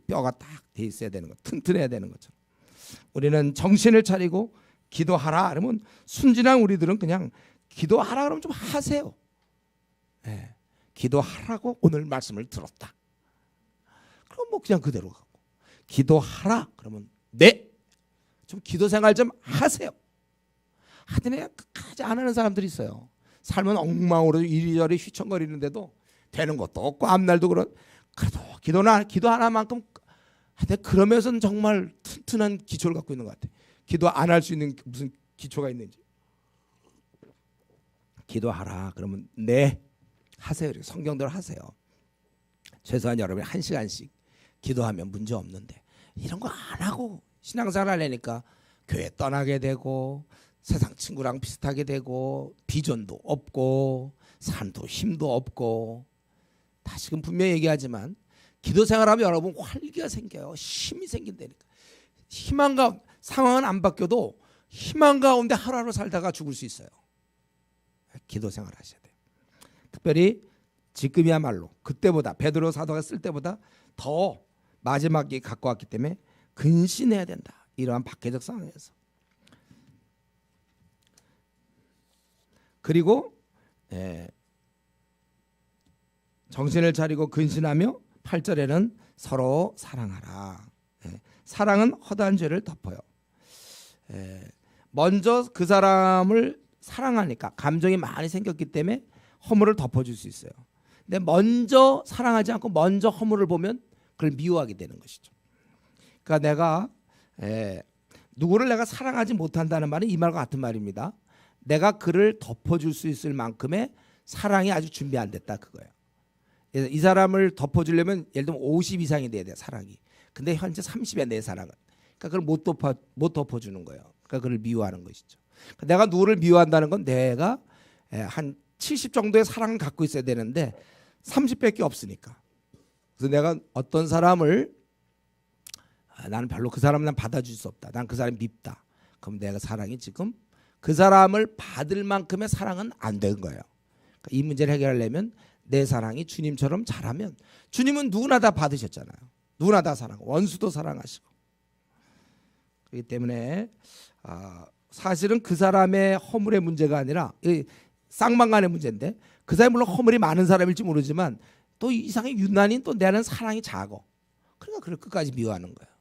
뼈가 딱 되어 있어야 되는 거, 튼튼해야 되는 것처럼. 우리는 정신을 차리고 기도하라 그러면 순진한 우리들은 그냥 기도하라 그러면 좀 하세요. 예, 기도하라고 오늘 말씀을 들었다. 그럼 뭐 그냥 그대로 가고 기도하라 그러면 네, 좀 기도 생활 좀 하세요. 하더니 끝까지 안 하는 사람들이 있어요. 삶은 엉망으로 이리저리 휘청거리는데도 되는 것도 없고 앞날도 그래도 기도 하나만큼 하여튼 그러면서는 정말 튼튼한 기초를 갖고 있는 것 같아요. 기도 안 할 수 있는 무슨 기초가 있는지. 기도하라 그러면 네 하세요. 성경대로 하세요. 최소한 여러분이 1시간씩 기도하면 문제 없는데 이런 거 안 하고 신앙생활 하려니까 교회 떠나게 되고 세상 친구랑 비슷하게 되고 비전도 없고 산도 힘도 없고. 다시금 분명히 얘기하지만 기도 생활하면 여러분 활기가 생겨요. 힘이 생긴다니까. 희망과 상황은 안 바뀌어도 희망 가운데 하루하루 살다가 죽을 수 있어요. 기도 생활 하셔야 돼요. 특별히 지금이야말로 그때보다 베드로 사도가 쓸 때보다 더 마지막에 갖고 왔기 때문에 근신해야 된다. 이러한 박해적 상황에서. 그리고 정신을 차리고 근신하며 8절에는 서로 사랑하라. 사랑은 허다한 죄를 덮어요. 먼저 그 사람을 사랑하니까 감정이 많이 생겼기 때문에 허물을 덮어줄 수 있어요. 근데 먼저 사랑하지 않고 먼저 허물을 보면 그걸 미워하게 되는 것이죠. 그러니까 내가 누구를 내가 사랑하지 못한다는 말은 이 말과 같은 말입니다. 내가 그를 덮어줄 수 있을 만큼의 사랑이 아직 준비 안 됐다 그거예요. 이 사람을 덮어주려면 예를 들면 50 이상이 돼야 돼 사랑이. 근데 현재 30이야 내 사랑은. 그러니까 그걸 못 덮어주는 거예요. 그러니까 그를 미워하는 것이죠. 그러니까 내가 누구를 미워한다는 건 내가 한 70 정도의 사랑을 갖고 있어야 되는데 30밖에 없으니까. 그래서 내가 어떤 사람을 나는 별로 그 사람을 난 받아줄 수 없다. 난 그 사람이 밉다. 그럼 내가 사랑이 지금 그 사람을 받을 만큼의 사랑은 안 된 거예요. 그러니까 이 문제를 해결하려면 내 사랑이 주님처럼 잘하면 주님은 누구나 다 받으셨잖아요. 누구나 다 사랑하고 원수도 사랑하시고. 그렇기 때문에 사실은 그 사람의 허물의 문제가 아니라 쌍방간의 문제인데 그 사람이 물론 허물이 많은 사람일지 모르지만 또 이상의 유난히 또 내는 사랑이 작어. 그러니까 그걸 끝까지 미워하는 거예요.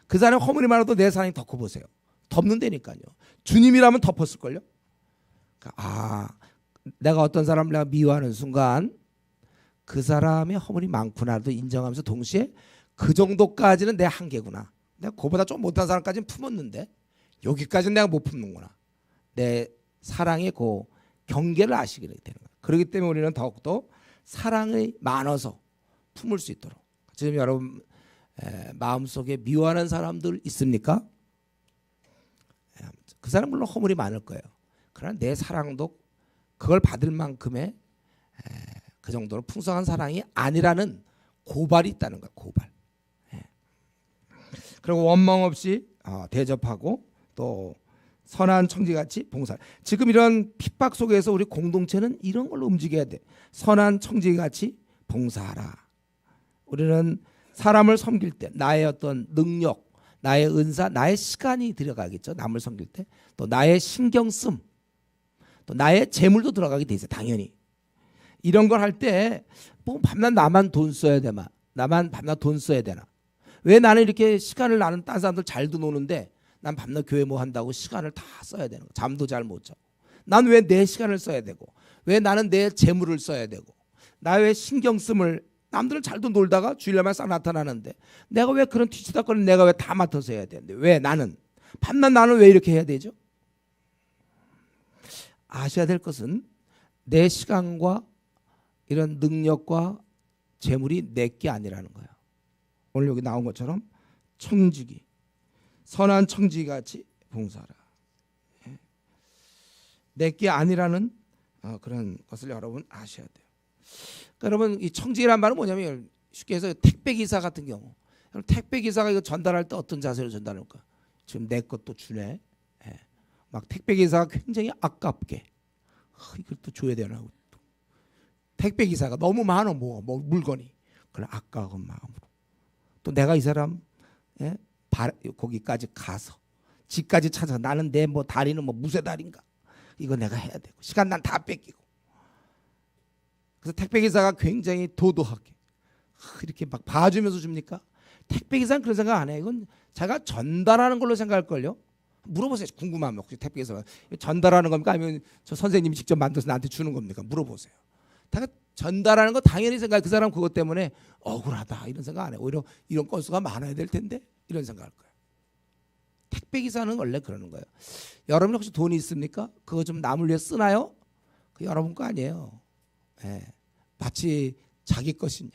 그 사람의 허물이 많아도 내 사랑이 더 커보세요. 덮는다니까요. 주님이라면 덮었을걸요. 그러니까 내가 어떤 사람을 내가 미워하는 순간 그 사람의 허물이 많구나도 인정하면서 동시에 그 정도까지는 내 한계구나. 내가 그보다 좀 못한 사람까지는 품었는데 여기까지는 내가 못 품는구나. 내 사랑의 그 경계를 아시게 되는 거예요. 그렇기 때문에 우리는 더욱더 사랑이 많아서 품을 수 있도록. 지금 여러분 마음속에 미워하는 사람들 있습니까? 그 사람 물론 허물이 많을 거예요. 그러나 내 사랑도 그걸 받을 만큼의 그 정도로 풍성한 사랑이 아니라는 고발이 있다는 거예요. 고발. 그리고 원망 없이 대접하고 또 선한 청지같이 봉사. 지금 이런 핍박 속에서 우리 공동체는 이런 걸로 움직여야 돼. 선한 청지같이 봉사하라. 우리는 사람을 섬길 때 나의 어떤 능력, 나의 은사, 나의 시간이 들어가겠죠. 남을 섬길 때. 또 나의 신경 씀, 또 나의 재물도 들어가게 돼 있어요. 당연히. 이런 걸 할 때 뭐 밤낮 나만 돈 써야 되나? 나만 밤낮 돈 써야 되나? 왜 나는 이렇게 시간을 나는 딴 사람들 잘도 노는데 난 밤낮 교회 뭐 한다고 시간을 다 써야 되는 거. 잠도 잘 못 자고. 난 왜 내 시간을 써야 되고 왜 나는 내 재물을 써야 되고 나 왜 신경 씀을 남들은 잘도 놀다가 주일날만 싹 나타나는데 내가 왜 그런 뒤치다거리는 내가 왜 다 맡아서 해야 되는데 왜 나는 밤낮 나는 왜 이렇게 해야 되죠? 아셔야 될 것은 내 시간과 이런 능력과 재물이 내 게 아니라는 거예요. 오늘 여기 나온 것처럼 청지기, 선한 청지기같이 봉사하라. 내 게 아니라는 그런 것을 여러분 아셔야 돼요. 그러니까 여러분 이 청지기란 말은 뭐냐면 쉽게 해서 택배 기사 같은 경우, 택배 기사가 이거 전달할 때 어떤 자세로 전달할까? 지금 내 것도 주네. 막 택배 기사가 굉장히 아깝게 이걸 또 줘야 되나? 택배 기사가 너무 많아 뭐 물건이 그래 아까운 마음으로 또 내가 이 사람 거기까지 가서 집까지 찾아서 나는 내 뭐 다리는 뭐 무쇠 다리인가 이거 내가 해야 되고 시간 난 다 뺏기고 그래서 택배기사가 굉장히 도도하게 이렇게 막 봐주면서 줍니까? 택배기사는 그런 생각 안 해요. 이건 자기가 전달하는 걸로 생각할걸요. 물어보세요. 궁금하면 혹시 택배기사가 전달하는 겁니까? 아니면 저 선생님이 직접 만들어서 나한테 주는 겁니까? 물어보세요. 자기가 전달하는 거 당연히 생각해. 그 사람 그것 때문에 억울하다 이런 생각 안 해. 오히려 이런 건수가 많아야 될 텐데 이런 생각할 거예요. 택배기사는 원래 그러는 거예요. 여러분 혹시 돈이 있습니까? 그거 좀 남을 위해 쓰나요? 그 여러분 거 아니에요. 예. 마치 자기 것이냐.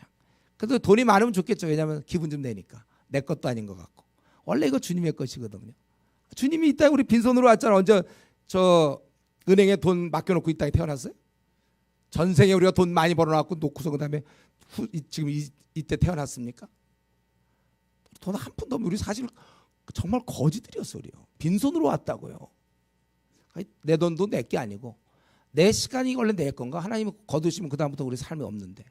그래도 돈이 많으면 좋겠죠. 왜냐하면 기분 좀 내니까. 내 것도 아닌 것 같고. 원래 이거 주님의 것이거든요. 주님이 이 땅에 우리 빈손으로 왔잖아. 언제 저 은행에 돈 맡겨놓고 이 땅에 태어났어요? 전생에 우리가 돈 많이 벌어놨고 놓고서 그다음에 지금 이때 태어났습니까? 돈 한 푼도 없는 우리 사실 정말 거지들이었어. 우리요. 빈손으로 왔다고요. 내 돈도 내 게 아니고 내 시간이 원래 내 건가? 하나님이 거두시면 그 다음부터 우리 삶이 없는데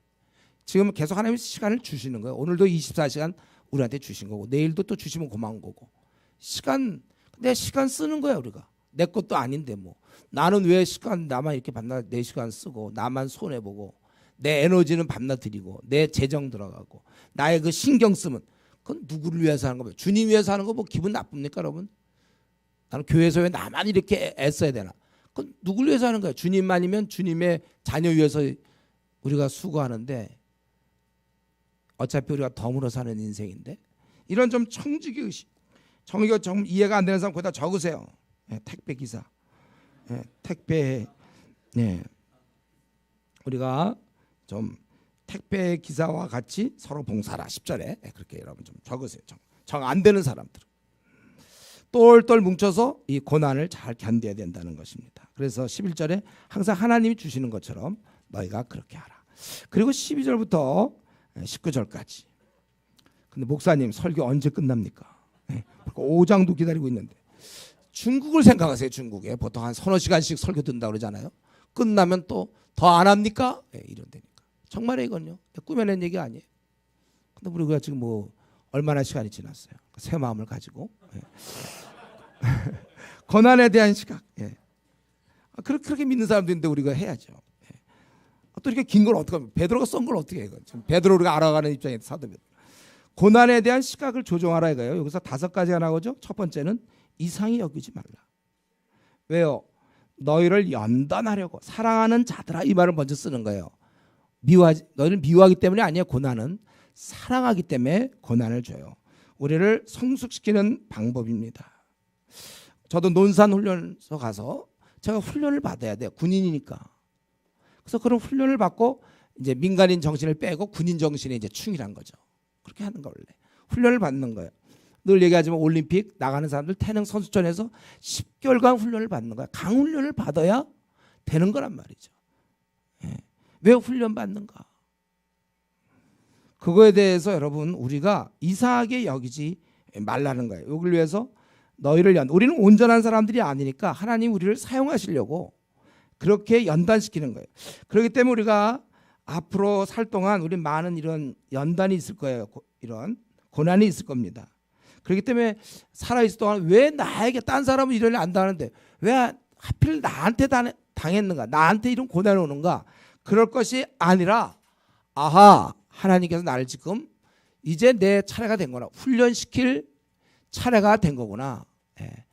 지금 계속 하나님이 시간을 주시는 거예요. 오늘도 24시간 우리한테 주신 거고 내일도 또 주시면 고마운 거고 시간 내 시간 쓰는 거야 우리가. 내 것도 아닌데 뭐 나는 왜 시간 나만 이렇게 밤낮 내 시간 쓰고 나만 손해 보고 내 에너지는 밤낮 드리고 내 재정 들어가고 나의 그 신경 쓰면 그건 누구를 위해서 하는 겁니까? 주님 위해서 하는 거 뭐 기분 나쁩니까 여러분? 나는 교회에서 왜 나만 이렇게 애써야 되나? 그건 누구를 위해서 하는 거야? 주님만이면 주님의 자녀 위해서 우리가 수고하는데 어차피 우리가 덤으로 사는 인생인데 이런 좀 청지기 의식 정의가 좀 이해가 안 되는 사람 거기다 적으세요. 네, 택배 기사, 네, 택배, 네, 우리가 좀 택배 기사와 같이 서로 봉사라 10절에 네, 그렇게 여러분 좀 적으세요. 정 안 되는 사람들 똘똘 뭉쳐서 이 고난을 잘 견뎌야 된다는 것입니다. 그래서 11절에 항상 하나님이 주시는 것처럼 너희가 그렇게 하라. 그리고 12절부터 19절까지. 근데 목사님 설교 언제 끝납니까? 네, 5장도 기다리고 있는데. 중국을 생각하세요. 중국에 보통 한 서너 시간씩 설교 듣는다고 그러잖아요. 끝나면 또 더 안 합니까? 네, 이런다니까. 정말에 이건요. 꾸며낸 얘기 아니에요. 근데 우리가 지금 뭐 얼마나 시간이 지났어요. 새 마음을 가지고. 네. 고난에 대한 시각. 네. 그렇게 믿는 사람도 있는데 우리가 해야죠. 네. 또 이렇게 긴 걸 어떻게 하면 베드로가 쓴 걸 어떻게 해요? 지금 베드로 우리가 알아가는 입장에서 사도면 고난에 대한 시각을 조정하라 이거예요. 여기서 5가지가 나오죠. 첫 번째는 이상히 여기지 말라. 왜요? 너희를 연단하려고 사랑하는 자들아 이 말을 먼저 쓰는 거예요. 너희를 미워하기 때문에 아니에요. 고난은 사랑하기 때문에 고난을 줘요. 우리를 성숙시키는 방법입니다. 저도 논산훈련소 가서 제가 훈련을 받아야 돼요. 군인이니까. 그래서 그런 훈련을 받고 이제 민간인 정신을 빼고 군인 정신에 이제 충실한 거죠. 그렇게 하는 거 원래. 훈련을 받는 거예요. 늘 얘기하지만 올림픽 나가는 사람들 태릉 선수촌에서 10개월간 훈련을 받는 거야. 강훈련을 받아야 되는 거란 말이죠. 예. 왜 훈련 받는가? 그거에 대해서 여러분 우리가 이상하게 여기지 말라는 거예요. 이걸 위해서 너희를 우리는 온전한 사람들이 아니니까 하나님 우리를 사용하시려고 그렇게 연단시키는 거예요. 그렇기 때문에 우리가 앞으로 살 동안 우리 많은 이런 연단이 있을 거예요. 이런 고난이 있을 겁니다. 그렇기 때문에 살아있을 동안 왜 나에게 딴 사람은 이런 일 안 당하는데 왜 하필 나한테 당했는가? 나한테 이런 고난이 오는가? 그럴 것이 아니라 아하 하나님께서 나를 지금 이제 내 차례가 된 거나 훈련시킬 차례가 된 거구나. 예.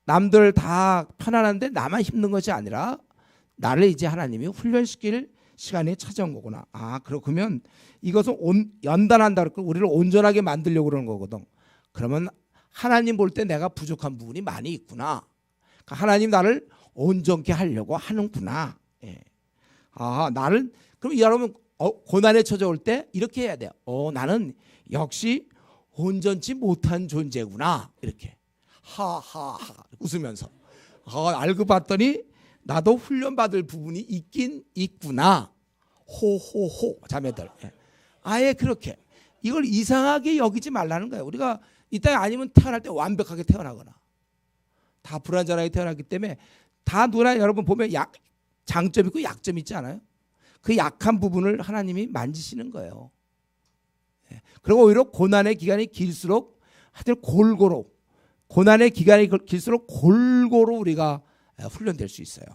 남들 다 편안한데 나만 힘든 것이 아니라 나를 이제 하나님이 훈련시킬 시간이 찾아온 거구나. 아 그러면 이것은 연단한다 그러고 우리를 온전하게 만들려고 그러는 거거든. 그러면 하나님 볼 때 내가 부족한 부분이 많이 있구나. 그러니까 하나님 나를 온전케 하려고 하는구나. 예. 아 나를 그럼 여러분 고난에 처져올 때 이렇게 해야 돼요. 나는 역시 온전치 못한 존재구나. 이렇게 하하하 웃으면서 알고 봤더니 나도 훈련받을 부분이 있긴 있구나. 호호호 자매들. 아예 그렇게 이걸 이상하게 여기지 말라는 거예요. 우리가 이 땅에 아니면 태어날 때 완벽하게 태어나거나 다 불완전하게 태어났기 때문에 다 누나 여러분 보면 장점 있고 약점 있지 않아요? 그 약한 부분을 하나님이 만지시는 거예요. 그리고 오히려 고난의 기간이 길수록 하여튼 골고루 고난의 기간이 길수록 골고루 우리가 훈련될 수 있어요.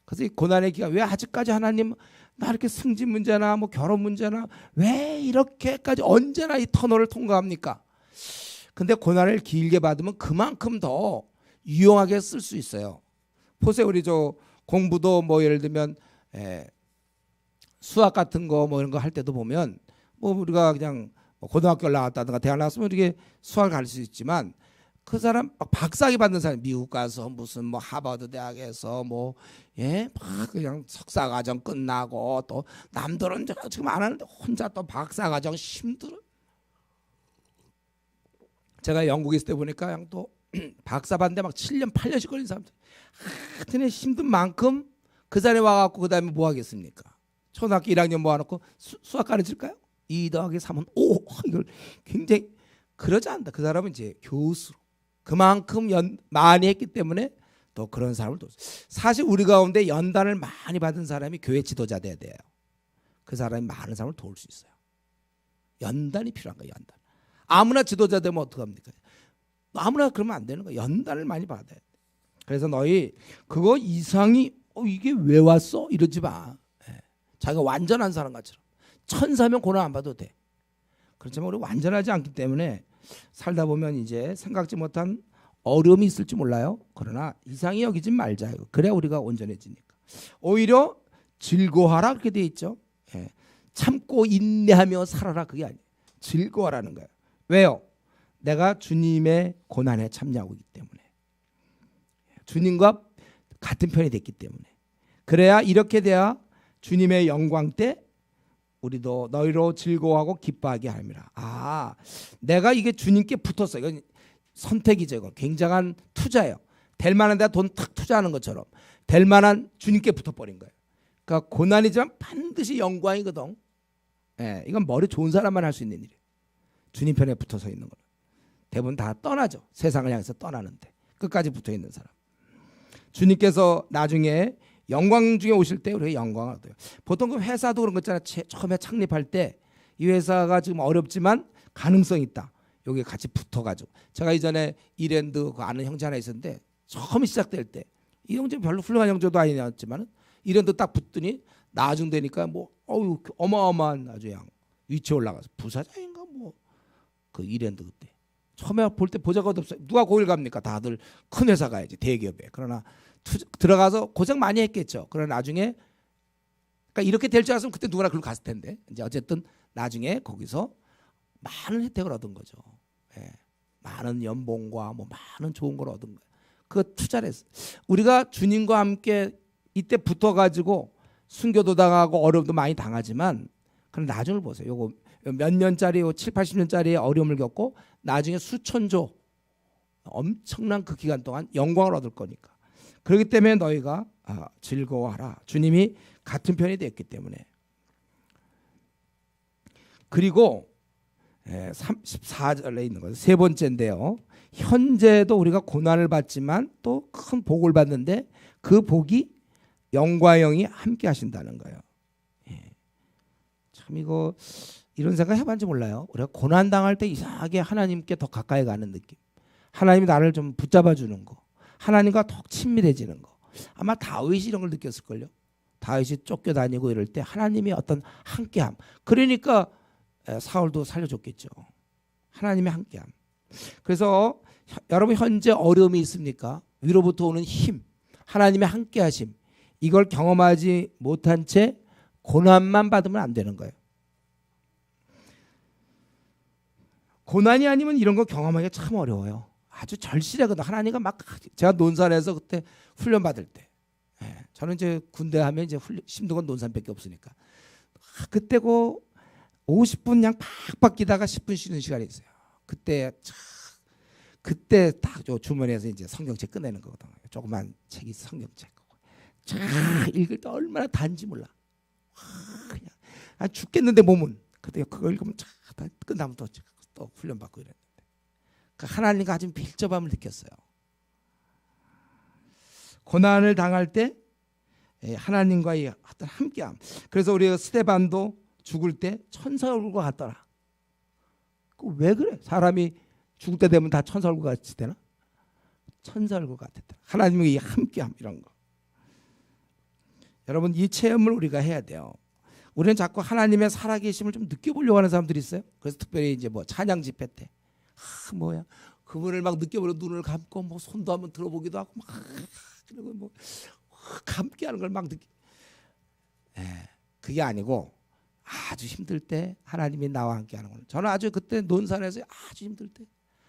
그래서 이 고난의 기간, 왜 아직까지 하나님 나 이렇게 승진 문제나 뭐 결혼 문제나 왜 이렇게까지 언제나 이 터널을 통과합니까? 근데 고난을 길게 받으면 그만큼 더 유용하게 쓸 수 있어요. 보세요, 우리 저 공부도 뭐 예를 들면 수학 같은 거 뭐 이런 거 할 때도 보면 뭐 우리가 그냥 고등학교를 나왔다든가 대학 나왔으면 이렇게 수학을 가르칠 수 있지만 그 사람 막 박사학위 받는 사람 미국 가서 무슨 뭐 하버드 대학에서 뭐 막 그냥 석사과정 끝나고 또 남들은 지금 안 하는데 혼자 또 박사과정 힘들어. 제가 영국에 있을 때 보니까 그냥 또 박사 받는데 막 7년 8년씩 걸린 사람들 하여튼 힘든 만큼 그 자리에 와갖고 그 다음에 뭐 하겠습니까? 초등학교 1학년 모아놓고 수학 가르칠까요? 2 더하기 3은 5 이걸 굉장히 그러지 않다. 그 사람은 이제 교수로 그만큼 많이 했기 때문에 또 그런 사람을 또 사실 우리 가운데 연단을 많이 받은 사람이 교회 지도자 돼야 돼요. 그 사람이 많은 사람을 도울 수 있어요. 연단이 필요한 거예요. 연단. 아무나 지도자 되면 어떡합니까? 아무나 그러면 안 되는 거예요. 연단을 많이 받아야 돼. 그래서 너희 그거 이상이 이게 왜 왔어? 이러지 마. 자기가 완전한 사람 같처럼. 천사면 고난 안 받아도 돼. 그렇지만 우리 완전하지 않기 때문에 살다 보면 이제 생각지 못한 어려움이 있을지 몰라요. 그러나 이상히 여기지 말자. 그래야 우리가 온전해지니까. 오히려 즐거워하라 그렇게 돼 있죠. 참고 인내하며 살아라 그게 아니에요. 즐거워하라는 거예요. 왜요? 내가 주님의 고난에 참여하고 있기 때문에. 주님과 같은 편이 됐기 때문에. 그래야 이렇게 돼야 주님의 영광 때 우리도 너희로 즐거워하고 기뻐하게 함이라. 아, 내가 이게 주님께 붙었어. 이건 선택이죠. 이거 굉장한 투자예요. 될 만한 데다 돈 탁 투자하는 것처럼 될 만한 주님께 붙어버린 거예요. 그러니까 고난이지만 반드시 영광이거든. 이건 머리 좋은 사람만 할 수 있는 일이에요. 주님 편에 붙어서 있는 거는. 대부분 다 떠나죠. 세상을 향해서 떠나는데 끝까지 붙어 있는 사람. 주님께서 나중에 영광 중에 오실 때 우리가 영광을 얻어요. 보통 그 회사도 그런 거 있잖아요. 처음에 창립할 때 이 회사가 지금 어렵지만 가능성이 있다. 여기 같이 붙어가지고 제가 이전에 이랜드 그 아는 형제 하나 있었는데 처음 시작될 때 이 형제 별로 훌륭한 형제도 아니었지만 이랜드 딱 붙더니 나중 되니까 뭐 어마어마한 아주 양 위치에 올라가서 부사장인가 뭐 그 이랜드 그때 처음에 볼 때 보자가 없어요. 누가 거길 갑니까? 다들 큰 회사 가야지 대기업에. 그러나 들어가서 고생 많이 했겠죠. 그러나 나중에 그러니까 이렇게 될 줄 알았으면 그때 누구나 그걸 갔을 텐데 이제 어쨌든 나중에 거기서 많은 혜택을 얻은 거죠. 많은 연봉과 뭐 많은 좋은 걸 얻은 거예요. 그거 투자를 했어요. 우리가 주님과 함께 이때 붙어가지고 순교도 당하고 어려움도 많이 당하지만 그럼 나중을 보세요. 요거 몇 년짜리 7, 80년짜리의 어려움을 겪고 나중에 수천조 엄청난 그 기간 동안 영광을 얻을 거니까. 그렇기 때문에 너희가 즐거워하라. 주님이 같은 편이 됐기 때문에. 그리고 14절에 있는 거죠. 세 번째인데요. 현재도 우리가 고난을 받지만 또 큰 복을 받는데 그 복이 영과 영이 함께 하신다는 거예요. 참 이거 이런 생각 해봤는지 몰라요. 우리가 고난 당할 때 이상하게 하나님께 더 가까이 가는 느낌. 하나님이 나를 좀 붙잡아 주는 거. 하나님과 더 친밀해지는 거. 아마 다윗이 이런 걸 느꼈을걸요. 다윗이 쫓겨다니고 이럴 때 하나님의 어떤 함께함. 그러니까 사울도 살려줬겠죠. 하나님의 함께함. 그래서 여러분 현재 어려움이 있습니까? 위로부터 오는 힘, 하나님의 함께하심. 이걸 경험하지 못한 채 고난만 받으면 안 되는 거예요. 고난이 아니면 이런 거 경험하기가 참 어려워요. 아주 절실하거든. 하나님과 막 제가 논산에서 그때 훈련 받을 때, 저는 이제 군대 하면 이제 힘든 건 논산밖에 없으니까 그때 그 50분 그냥 팍팍 기다가 10분 쉬는 시간이 있어요. 그때 딱 주머니에서 이제 성경책 꺼내는 거거든요. 조그만 책이 성경책. 쫙 읽을 때 얼마나 단지 몰라. 그냥 죽겠는데 몸은. 그때 그거 읽으면 쫙 끝나면 또 훈련 받고 이랬는데. 그러니까 하나님과 아주 밀접함을 느꼈어요. 고난을 당할 때 하나님과의 어떤 함께함. 그래서 우리 스데반도 죽을 때 천사 얼굴과 같더라. 왜 그래? 사람이 죽을 때 되면 다 천사 얼굴 같이 되나? 천사 얼굴 같았다. 하나님의 함께함 이런 거. 여러분 이 체험을 우리가 해야 돼요. 우리는 자꾸 하나님의 살아계심을 좀 느껴보려고 하는 사람들이 있어요. 그래서 특별히 이제 뭐 찬양 집회 때 뭐야 그분을 막 느껴보려 눈을 감고 뭐 손도 한번 들어보기도 하고 막 그리고 뭐 감기하는 걸 막 그게 아니고 아주 힘들 때 하나님이 나와 함께하는 거는 저는 아주 그때 논산에서 아주 힘들 때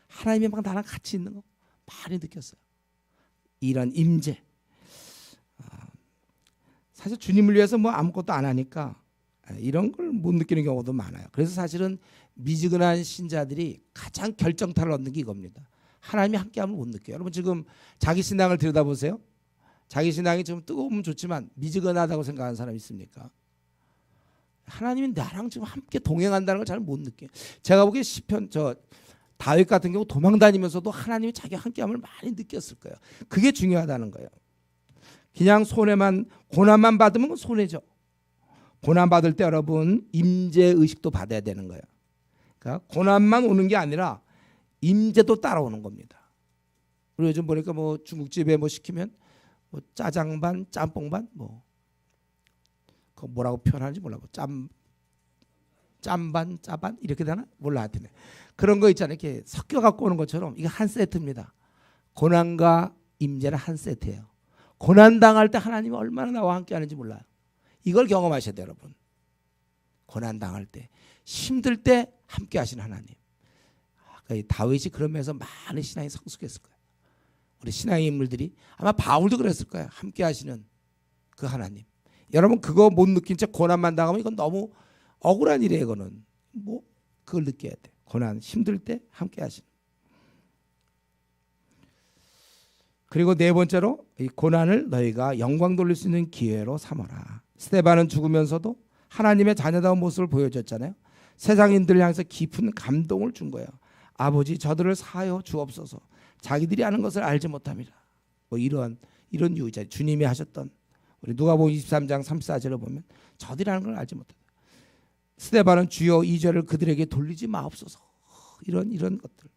하나님이 막 나랑 같이 있는 거 많이 느꼈어요. 이런 임재. 사실 주님을 위해서 뭐 아무것도 안 하니까 이런 걸 못 느끼는 경우도 많아요. 그래서 사실은 미지근한 신자들이 가장 결정타를 얻는 게 이겁니다. 하나님이 함께함을 못 느껴요. 여러분 지금 자기 신앙을 들여다보세요. 자기 신앙이 좀 뜨거우면 좋지만 미지근하다고 생각하는 사람 있습니까? 하나님이 나랑 지금 함께 동행한다는 걸 잘 못 느껴요. 제가 보기에 시편 다윗 같은 경우 도망 다니면서도 하나님이 자기 함께함을 많이 느꼈을 거예요. 그게 중요하다는 거예요. 그냥 고난만 받으면 손해죠. 고난 받을 때 여러분 임재 의식도 받아야 되는 거예요. 그러니까 고난만 오는 게 아니라 임재도 따라오는 겁니다. 그리고 요즘 보니까 뭐 중국집에 뭐 시키면 뭐 짜장 반, 짬뽕 반, 뭐 그 뭐라고 표현하는지 몰라. 짬반, 짜반 이렇게 되나? 몰라 하여튼 그런 거 있잖아요. 이렇게 섞여 갖고 오는 것처럼 이게 한 세트입니다. 고난과 임재는 한 세트예요. 고난 당할 때 하나님이 얼마나 나와 함께 하는지 몰라요. 이걸 경험하셔야 돼요, 여러분. 고난 당할 때, 힘들 때 함께 하시는 하나님. 다윗이 그러면서 많은 신앙이 성숙했을 거예요. 우리 신앙의 인물들이 아마 바울도 그랬을 거예요. 함께 하시는 그 하나님. 여러분 그거 못 느낀 채 고난만 당하면 이건 너무 억울한 일이에요. 이거는 뭐 그걸 느껴야 돼. 고난 힘들 때 함께 하시는. 그리고 네 번째로 이 고난을 너희가 영광 돌릴 수 있는 기회로 삼아라. 스데반은 죽으면서도 하나님의 자녀다운 모습을 보여줬잖아요. 세상인들을 향해서 깊은 감동을 준 거예요. 아버지 저들을 사하여 주옵소서. 자기들이 아는 것을 알지 못합니다. 뭐 이런 유의자 주님이 하셨던 우리 누가복음 23장 34절을 보면 저들이 아는 걸 알지 못한다. 스데반은 주여 이 죄를 그들에게 돌리지 마옵소서. 이런 것들.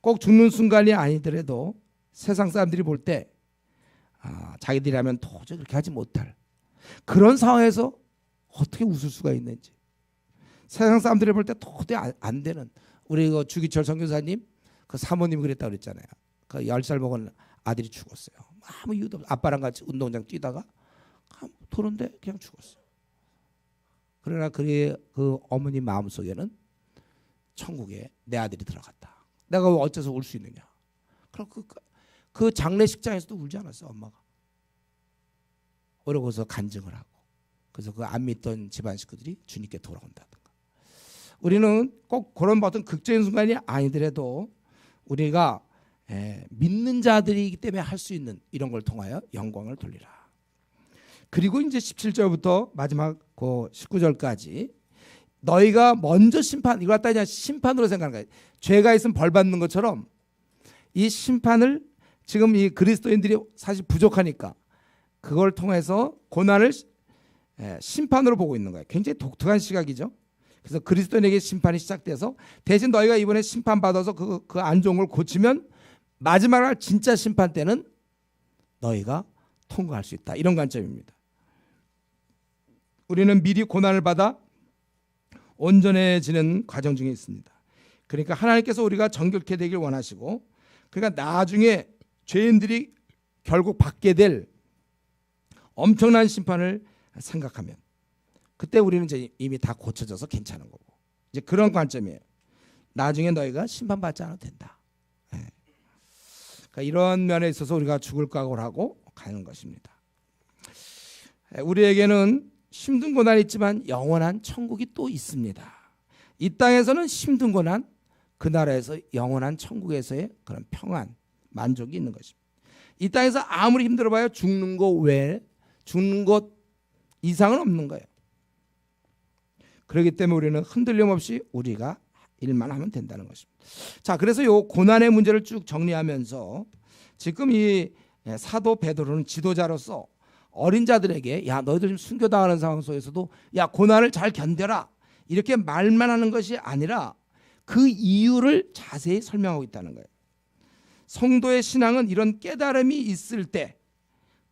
꼭 죽는 순간이 아니더라도 세상 사람들이 볼 때 자기들이라면 도저히 그렇게 하지 못할 그런 상황에서 어떻게 웃을 수가 있는지 세상 사람들이 볼 때 도저히 안 되는 우리 그 주기철 선교사님 그 사모님이 그랬다고 그랬잖아요. 그 10살 먹은 아들이 죽었어요. 아무 이유도 없어. 아빠랑 같이 운동장 뛰다가 도는데 그냥 죽었어요. 그러나 그 어머니 마음속에는 천국에 내 아들이 들어갔다. 내가 어째서 울 수 있느냐. 그럼 그 장례식장에서도 울지 않았어 엄마가. 그러고서 간증을 하고 그래서 그 안 믿던 집안 식구들이 주님께 돌아온다든가. 우리는 꼭 그런 어떤 극적인 순간이 아니더라도 우리가 믿는 자들이기 때문에 할 수 있는 이런 걸 통하여 영광을 돌리라. 그리고 이제 17절부터 마지막 그 19절까지 너희가 먼저 심판 이거 갖다 그냥 심판으로 생각하는 거예요. 죄가 있으면 벌 받는 것처럼 이 심판을 지금 이 그리스도인들이 사실 부족하니까 그걸 통해서 고난을 심판으로 보고 있는 거예요. 굉장히 독특한 시각이죠. 그래서 그리스도인에게 심판이 시작돼서 대신 너희가 이번에 심판받아서 그 안 좋은 걸 고치면 마지막 날 진짜 심판 때는 너희가 통과할 수 있다. 이런 관점입니다. 우리는 미리 고난을 받아 온전해지는 과정 중에 있습니다. 그러니까 하나님께서 우리가 정결케 되길 원하시고 그러니까 나중에 죄인들이 결국 받게 될 엄청난 심판을 생각하면 그때 우리는 이제 이미 다 고쳐져서 괜찮은 거고 이제 그런 관점이에요. 나중에 너희가 심판받지 않아도 된다. 그러니까 이런 면에 있어서 우리가 죽을 각오를 하고 가는 것입니다. 우리에게는 힘든 고난이 있지만 영원한 천국이 또 있습니다. 이 땅에서는 힘든 고난, 그 나라에서 영원한 천국에서의 그런 평안, 만족이 있는 것입니다. 이 땅에서 아무리 힘들어봐야 죽는 것 외에 죽는 것 이상은 없는 거예요. 그렇기 때문에 우리는 흔들림 없이 우리가 일만 하면 된다는 것입니다. 자, 그래서 이 고난의 문제를 쭉 정리하면서 지금 이 사도 베드로는 지도자로서 어린 자들에게 야 너희들 지금 순교당하는 상황 속에서도 야 고난을 잘 견뎌라 이렇게 말만 하는 것이 아니라 그 이유를 자세히 설명하고 있다는 거예요. 성도의 신앙은 이런 깨달음이 있을 때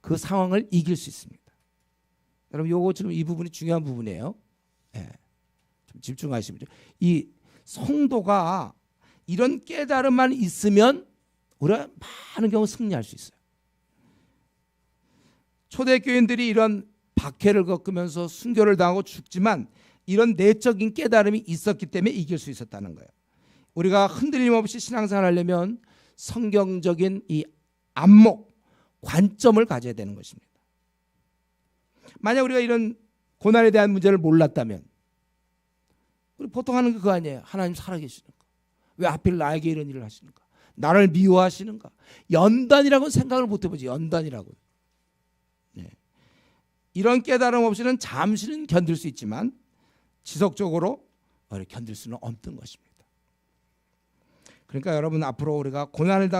그 상황을 이길 수 있습니다. 여러분 요거 지금 이 부분이 중요한 부분이에요. 예. 좀 집중하시면 이 성도가 이런 깨달음만 있으면 우리가 많은 경우 승리할 수 있어요. 초대교인들이 이런 박해를 겪으면서 순교를 당하고 죽지만 이런 내적인 깨달음이 있었기 때문에 이길 수 있었다는 거예요. 우리가 흔들림 없이 신앙생활을 하려면 성경적인 이 안목, 관점을 가져야 되는 것입니다. 만약 우리가 이런 고난에 대한 문제를 몰랐다면 우리 보통 하는 게 그거 아니에요. 하나님 살아계시는가? 왜 하필 나에게 이런 일을 하시는가? 나를 미워하시는가? 연단이라고는 생각을 못 해보지. 연단이라고. 네. 이런 깨달음 없이는 잠시는 견딜 수 있지만 지속적으로 견딜 수는 없는 것입니다. 그러니까 여러분 앞으로 우리가 고난을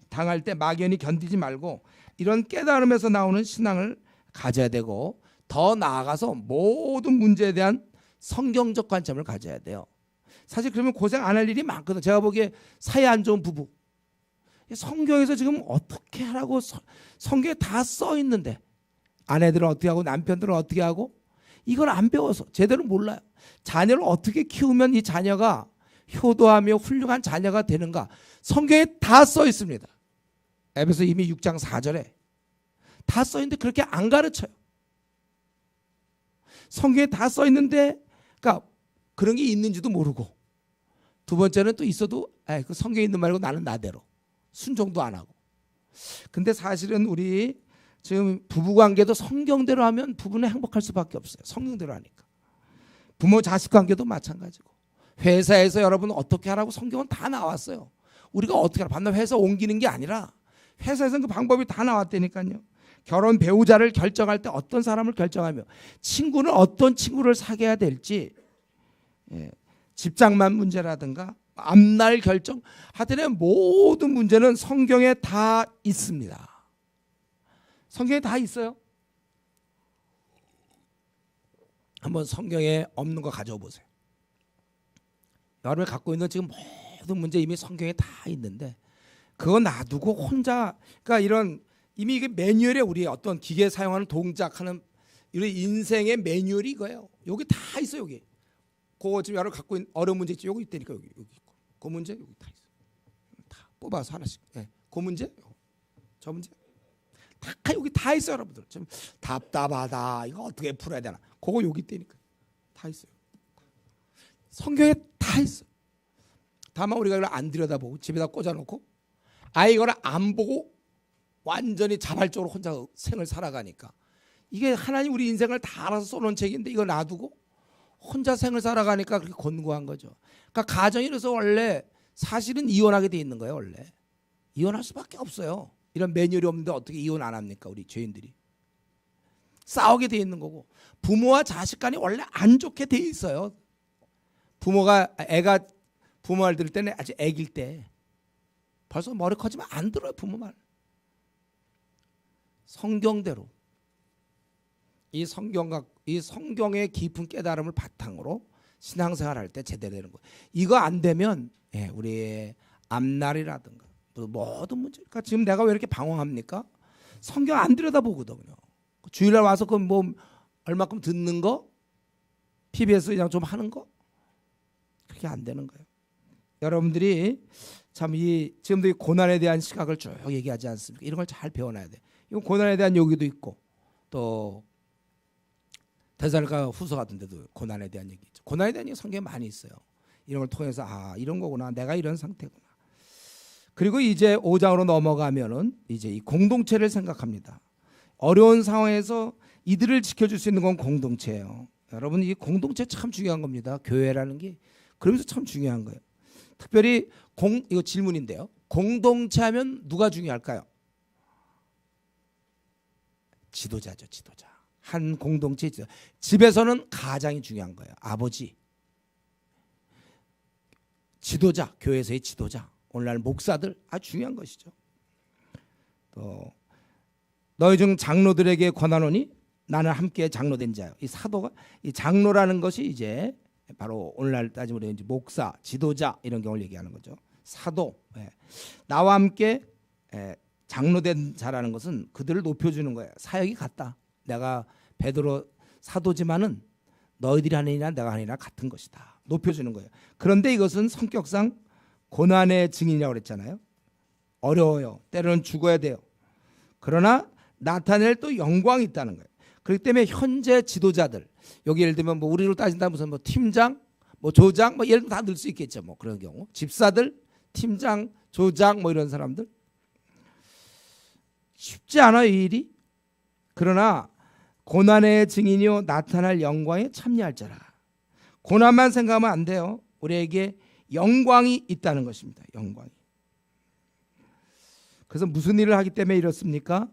당할 때 막연히 견디지 말고 이런 깨달음에서 나오는 신앙을 가져야 되고 더 나아가서 모든 문제에 대한 성경적 관점을 가져야 돼요. 사실 그러면 고생 안 할 일이 많거든. 제가 보기에 사이 안 좋은 부부 성경에서 지금 어떻게 하라고 성경에 다 써 있는데 아내들은 어떻게 하고 남편들은 어떻게 하고 이걸 안 배워서 제대로 몰라요. 자녀를 어떻게 키우면 이 자녀가 효도하며 훌륭한 자녀가 되는가 성경에 다 써 있습니다. 에베소 이미 6장 4절에 다 써 있는데 그렇게 안 가르쳐요. 성경에 다 써 있는데 그러니까 그런 게 있는지도 모르고 두 번째는 또 있어도 그 성경에 있는 말고 나는 나대로 순종도 안 하고. 근데 사실은 우리 지금 부부관계도 성경대로 하면 부부는 행복할 수밖에 없어요. 성경대로 하니까. 부모 자식 관계도 마찬가지고 회사에서 여러분 어떻게 하라고 성경은 다 나왔어요. 우리가 어떻게 하라 반드시 회사 옮기는 게 아니라 회사에서는 그 방법이 다 나왔다니까요. 결혼 배우자를 결정할 때 어떤 사람을 결정하며 친구는 어떤 친구를 사귀어야 될지 집장만 문제라든가 앞날 결정 하여튼 모든 문제는 성경에 다 있습니다. 성경에 다 있어요. 한번 성경에 없는 거 가져와 보세요. 여러분이 갖고 있는 지금 모든 문제 이미 성경에 다 있는데 그거 놔두고 혼자 그러니까 이런 이미 이게 매뉴얼에 우리 어떤 기계 사용하는 동작하는 이런 인생의 매뉴얼이 이거예요. 여기 다 있어 여기. 그거 지금 여러분 갖고 있는 어려운 문제 있지 여기 있다니까 여기 있고 그 문제 여기 다 있어. 다 뽑아서 하나씩. 네. 그 문제, 저 문제 다 여기 다 있어요 여러분들. 좀 답답하다 이거 어떻게 풀어야 되나. 그거 여기 있다니까 다 있어요. 성경에 다 있어. 다만 우리가 이걸 안 들여다보고 집에다 꽂아놓고 아예 이거를 안 보고 완전히 자발적으로 혼자 생을 살아가니까 이게 하나님 우리 인생을 다 알아서 써놓은 책인데 이거 놔두고 혼자 생을 살아가니까 그렇게 곤고한 거죠. 그러니까 가정이 그래서 원래 사실은 이혼하게 돼 있는 거예요. 원래 이혼할 수밖에 없어요. 이런 매뉴얼이 없는데 어떻게 이혼 안 합니까? 우리 죄인들이 싸우게 돼 있는 거고 부모와 자식 간이 원래 안 좋게 돼 있어요. 애가 부모 말 들을 때는 아직 애길 때 벌써 머리 커지면 안 들어요. 부모 말. 성경대로 이 성경의 깊은 깨달음을 바탕으로 신앙생활할 때 제대로 되는 거예요. 이거 안 되면 우리의 앞날이라든가 모든 문제. 그러니까 지금 내가 왜 이렇게 방황합니까? 성경 안 들여다보거든요. 주일날 와서 그 뭐 얼마큼 듣는 거, PBS 그냥 좀 하는 거 그렇게 안 되는 거예요. 여러분들이 참 지금도 이 고난에 대한 시각을 쭉 얘기하지 않습니까? 이런 걸 잘 배워놔야 돼. 이건 고난에 대한 요기도 있고 또 데살로니가 후서 같은 데도 고난에 대한 얘기 있죠. 고난에 대한 얘기 성경에 많이 있어요. 이런 걸 통해서 이런 거구나. 내가 이런 상태구나. 그리고 이제 5장으로 넘어가면은 이제 이 공동체를 생각합니다. 어려운 상황에서 이들을 지켜줄 수 있는 건 공동체예요. 여러분 이 공동체 참 중요한 겁니다. 교회라는 게 그러면서 참 중요한 거예요. 특별히 이거 질문인데요. 공동체 하면 누가 중요할까요? 지도자죠. 지도자. 한 공동체 집에서는 가장이 중요한 거예요. 아버지. 지도자. 교회에서의 지도자. 오늘날 목사들 아주 중요한 것이죠. 또 너희 중 장로들에게 권하노니 나는 함께 장로된 자요. 이 사도가 이 장로라는 것이 이제 바로 오늘날 따지면 이제 목사, 지도자 이런 경우를 얘기하는 거죠. 사도. 나와 함께 장로된 자라는 것은 그들을 높여주는 거예요. 사역이 같다. 내가 베드로 사도지만은 너희들이 하는 일이나 내가 하는 일이나 같은 것이다. 높여주는 거예요. 그런데 이것은 성격상 고난의 증인이라고 그랬잖아요. 어려워요. 때로는 죽어야 돼요. 그러나 나타낼 또 영광이 있다는 거예요. 그렇기 때문에 현재 지도자들, 여기 예를 들면 뭐 우리로 따진다면 무슨 뭐 팀장, 뭐 조장, 뭐 예를 들면 다 넣을 수 있겠죠. 뭐 그런 경우 집사들, 팀장, 조장 뭐 이런 사람들 쉽지 않아요, 이 일이. 그러나 고난의 증인이요 나타날 영광에 참여할 자라. 고난만 생각하면 안 돼요. 우리에게 영광이 있다는 것입니다. 영광이. 그래서 무슨 일을 하기 때문에 이렇습니까?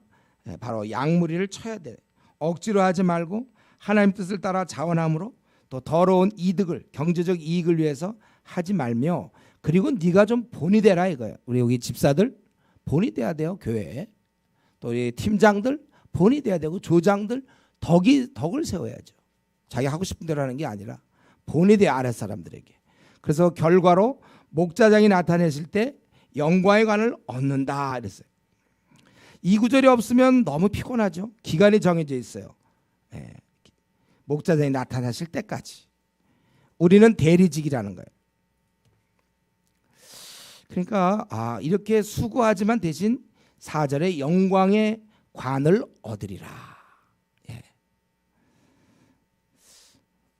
바로 양무리를 쳐야 돼. 억지로 하지 말고 하나님 뜻을 따라 자원함으로 또 더러운 이득을, 경제적 이익을 위해서 하지 말며, 그리고 네가 좀 본이 되라 이거예요. 우리 여기 집사들 본이 돼야 돼요. 교회에. 또 우리 팀장들 본이 돼야 되고, 조장들 덕을 세워야죠. 자기 하고 싶은 대로 하는 게 아니라 본이 돼야 아랫사람들에게. 그래서 결과로 목자장이 나타내실 때 영광의 관을 얻는다 이랬어요. 이 구절이 없으면 너무 피곤하죠. 기간이 정해져 있어요. 목자장이 나타나실 때까지. 우리는 대리직이라는 거예요. 그러니까 이렇게 수고하지만 대신 4절에 영광의 관을 얻으리라.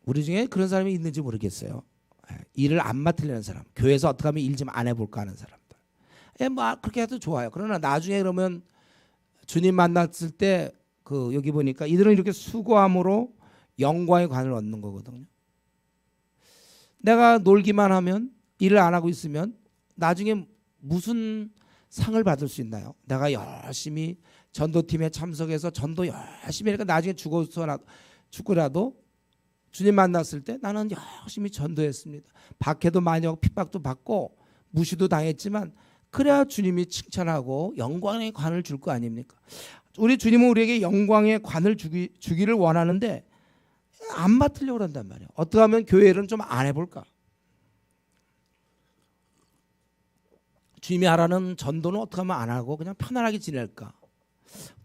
우리 중에 그런 사람이 있는지 모르겠어요. 일을 안 맡으려는 사람, 교회에서 어떻게 하면 일 좀 안 해볼까 하는 사람들. 뭐 그렇게 해도 좋아요. 그러나 나중에 그러면 주님 만났을 때 여기 보니까 이들은 이렇게 수고함으로 영광의 관을 얻는 거거든요. 내가 놀기만 하면, 일을 안 하고 있으면 나중에 무슨 상을 받을 수 있나요? 내가 열심히 전도팀에 참석해서 전도 열심히 하니까 나중에 죽고라도 주님 만났을 때 나는 열심히 전도했습니다. 박해도 많이 하고 핍박도 받고 무시도 당했지만 그래야 주님이 칭찬하고 영광의 관을 줄 거 아닙니까? 우리 주님은 우리에게 영광의 관을 주기를 원하는데 안 맡으려고 한단 말이에요. 어떻게 하면 교회를 좀 안 해볼까? 주님이 하라는 전도는 어떻게 하면 안 하고 그냥 편안하게 지낼까?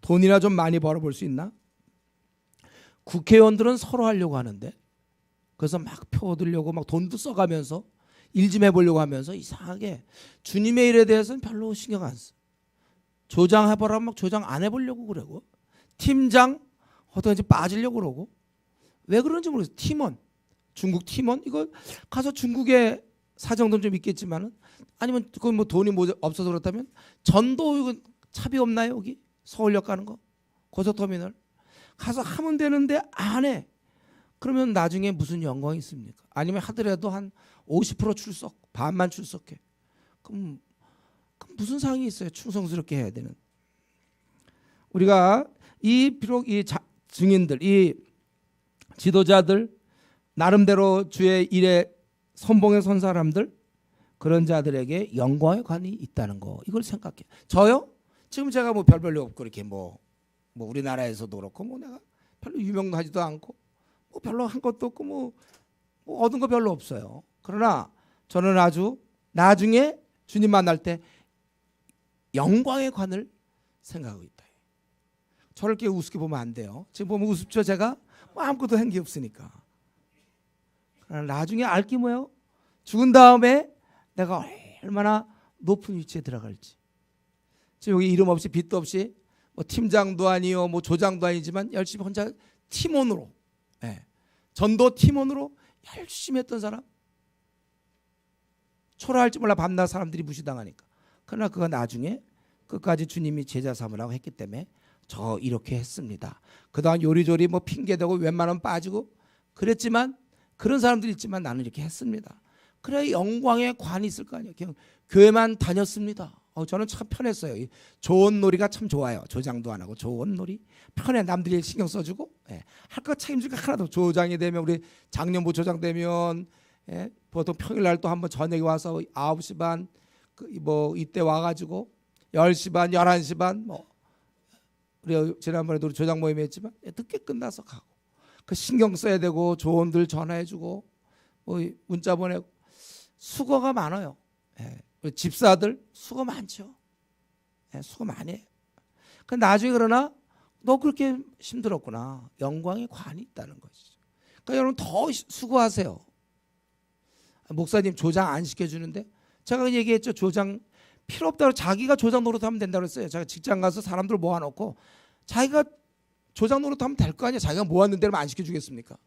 돈이나 좀 많이 벌어볼 수 있나? 국회의원들은 서로 하려고 하는데, 그래서 막 표 얻으려고 막 돈도 써가면서 일 좀 해보려고 하면서 이상하게 주님의 일에 대해서는 별로 신경 안 써. 조장 해보라 막 조장 안 해보려고 그러고, 팀장 어떻게 빠지려고 그러고. 왜 그런지 모르겠어요. 팀원, 중국 팀원, 이거 가서 중국에 사정도 좀 있겠지만은, 아니면 그건 뭐 돈이 없어서 그렇다면 전도 이거 차비 없나요? 여기 서울역 가는 거 고속터미널 가서 하면 되는데 안 해. 그러면 나중에 무슨 영광이 있습니까? 아니면 하더라도 한 50% 출석, 반만 출석해. 그럼 무슨 상이 있어요? 충성스럽게 해야 되는. 우리가 비록 이 증인들, 이 지도자들, 나름대로 주의 일에 선봉에 선 사람들, 그런 자들에게 영광의 관이 있다는 거, 이걸 생각해. 저요? 지금 제가 뭐 별로 없고 이렇게 뭐 우리나라에서도 그렇고 뭐 내가 별로 유명하지도 않고 뭐 별로 한 것도 없고 뭐 얻은 거 별로 없어요. 그러나 저는 아주 나중에 주님 만날 때 영광의 관을 생각하고 있다. 저를 이렇게 우습게 보면 안 돼요. 지금 보면 우습죠. 제가 뭐 아무것도 한 게 없으니까. 그러나 나중에 알 게 뭐예요? 죽은 다음에 내가 얼마나 높은 위치에 들어갈지. 지금 여기 이름 없이 빚도 없이 뭐 팀장도 아니요, 뭐 조장도 아니지만 열심히 혼자 팀원으로, 전도 팀원으로 열심히 했던 사람. 초라할지 몰라 밤낮 사람들이 무시당하니까. 그러나 그가 나중에 끝까지 주님이 제자 삼으라고 했기 때문에 저 이렇게 했습니다. 그동안 요리조리 뭐 핑계대고 웬만하면 빠지고 그랬지만, 그런 사람들이 있지만 나는 이렇게 했습니다. 그래 영광의 관이 있을 거 아니에요. 그냥 교회만 다녔습니다. 저는 참 편했어요. 좋은 놀이가 참 좋아요. 조장도 안 하고 좋은 놀이 편해. 남들이 신경 써주고, 할 거 책임질 거 하나도. 조장이 되면 우리 작년부 조장 되면 보통 평일날 또 한번 저녁에 와서 9시 반 뭐 이때 와가지고 10시 반 11시 반 뭐 우리 지난번에도 우리 조장 모임 했지만 늦게 끝나서 가고, 그 신경 써야 되고 조언들 전화해주고 뭐 문자 보내고 수고가 많아요. 우리 집사들 수고 많죠. 수고 많이 해요. 근데 나중에 그러나 너 그렇게 힘들었구나. 영광의 관이 있다는 것이죠. 그러니까 여러분 더 수고하세요. 목사님 조장 안 시켜주는데 제가 얘기했죠. 조장 필요 없다고 자기가 조장 노릇하면 된다고 했어요. 제가 직장 가서 사람들 모아놓고 자기가 조장 노릇하면 될 거 아니야. 자기가 모았는 대로 안 시켜주겠습니까?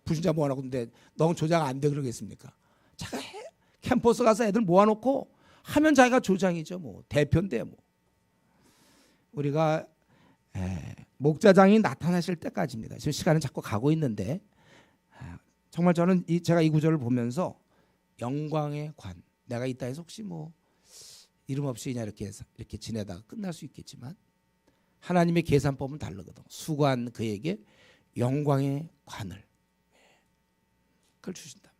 부신자 모아놓고 근데 너 조장 안 돼 그러겠습니까? 자기가 해. 캠퍼스 가서 애들 모아놓고 하면 자기가 조장이죠. 뭐 대표인데 뭐. 우리가 목자장이 나타나실 때까지입니다. 지금 시간은 자꾸 가고 있는데 정말 저는 제가 이 구절을 보면서 영광의 관, 내가 이 땅에서 혹시 뭐 이름 없이 그냥 이렇게 지내다가 끝날 수 있겠지만 하나님의 계산법은 다르거든. 수고한 그에게 영광의 관을 그걸 주신단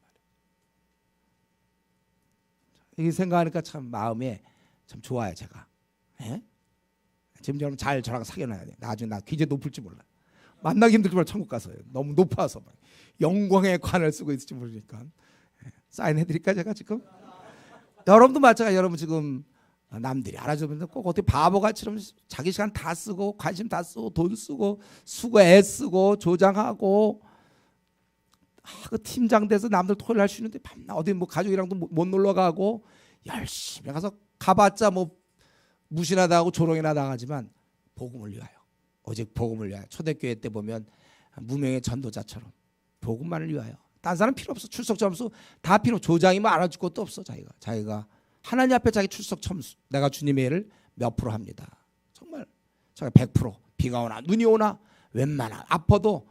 말이에요. 이 생각하니까 참 마음에 참 좋아요. 제가 지금 여러분 잘 저랑 사귀어놔야 돼. 나중에 나 귀재 높을지 몰라. 만나기 힘들지 몰라. 천국 가서요. 너무 높아서 막 영광의 관을 쓰고 있을지 모르니까 사인해드릴까 제가 지금. 여러분도 마찬가지. 여러분 지금 남들이 알아주면 꼭 어떻게 바보같이처럼 자기 시간 다 쓰고 관심 다 쓰고 돈 쓰고 수고 애쓰고 조장하고 그 팀장 돼서 남들 토요일 할 수 있는데 밤낮 어디 뭐 가족이랑도 못 놀러 가고 열심히 가서 가봤자 뭐 무신하다 하고 조롱이나 당하지만 복음을 위하여 오직 복음을 위하여 초대교회 때 보면 무명의 전도자처럼 복음만을 위하여 딴 사람 필요 없어. 출석 점수 다 필요. 조장이면 알아줄 것도 없어. 자기가 하나님 앞에 자기 출석 점수 내가 주님의 일을 몇 프로 합니다. 정말 제가 100% 비가 오나 눈이 오나 웬만한 아파도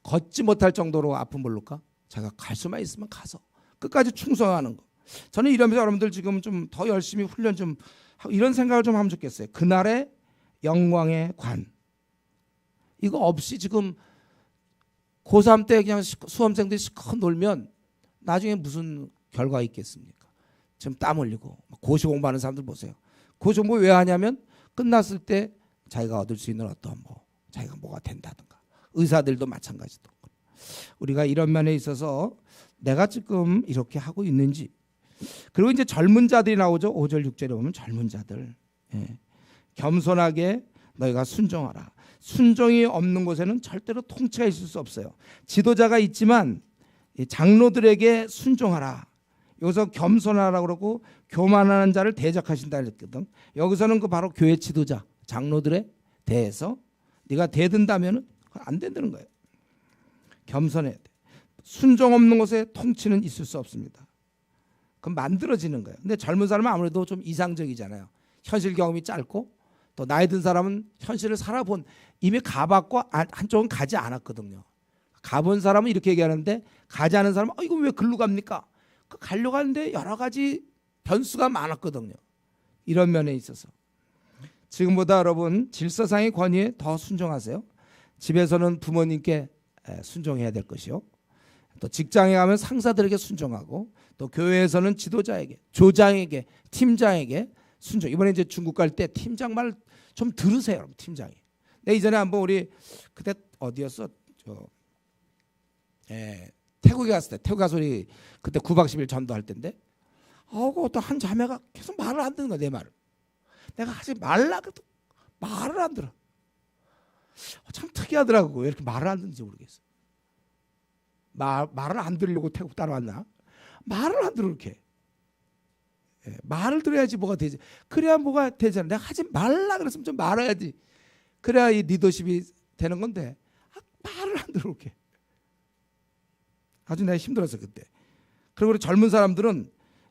걷지 못할 정도로 아픔 모를까? 제가 갈 수만 있으면 가서 끝까지 충성하는 거. 저는 이러면서 여러분들 지금 좀 더 열심히 훈련 좀 하고 이런 생각을 좀 하면 좋겠어요. 그날의 영광의 관. 이거 없이 지금 고3 때 그냥 수험생들이 실컷 놀면 나중에 무슨 결과 있겠습니까? 지금 땀 흘리고 고시 공부하는 사람들 보세요. 고시 공부 왜 하냐면 끝났을 때 자기가 얻을 수 있는 어떤 뭐 자기가 뭐가 된다든가. 의사들도 마찬가지도. 우리가 이런 면에 있어서 내가 지금 이렇게 하고 있는지. 그리고 이제 젊은 자들이 나오죠. 5절 6절에 보면 젊은 자들. 겸손하게 너희가 순종하라. 순종이 없는 곳에는 절대로 통치가 있을 수 없어요. 지도자가 있지만 장로들에게 순종하라. 여기서 겸손하라고 그러고 교만하는 자를 대적하신다 했거든. 여기서는 그 바로 교회 지도자 장로들에 대해서 네가 대든다면 안 된다는 거예요. 겸손해야 돼. 순종 없는 곳에 통치는 있을 수 없습니다. 그럼 만들어지는 거예요. 근데 젊은 사람은 아무래도 좀 이상적이잖아요. 현실 경험이 짧고 또 나이 든 사람은 현실을 살아본 이미 가봤고 한쪽은 가지 않았거든요. 가본 사람은 이렇게 얘기하는데 가지 않은 사람은 이거 왜 글로 갑니까? 그 가려고 하는데 여러 가지 변수가 많았거든요. 이런 면에 있어서 지금보다 여러분 질서상의 권위에 더 순종하세요. 집에서는 부모님께 순종해야 될 것이요. 또 직장에 가면 상사들에게 순종하고 또 교회에서는 지도자에게, 조장에게, 팀장에게 순종. 이번에 이제 중국 갈 때 팀장 말 좀 들으세요. 팀장이. 내 이전에 한번 우리 그때 어디였어? 태국에 갔을 때 태국 가서 우리 그때 9박 10일 전도할 때인데 어떤 한 자매가 계속 말을 안 듣는 거야. 내 말을. 내가 하지 말라 그래도 말을 안 들어. 참 특이하더라고. 왜 이렇게 말을 안 듣는지 모르겠어. 말을 안 들으려고 태국 따라왔나? 말을 안 들어 이렇게. 말을 들어야지 뭐가 되지. 그래야 뭐가 되잖아. 내가 하지 말라 그랬으면 좀 말아야지. 그래야 이 리더십이 되는 건데 말을 안 들어 이렇게. 아주 내가 힘들었어 그때. 그리고 우리 젊은 사람들은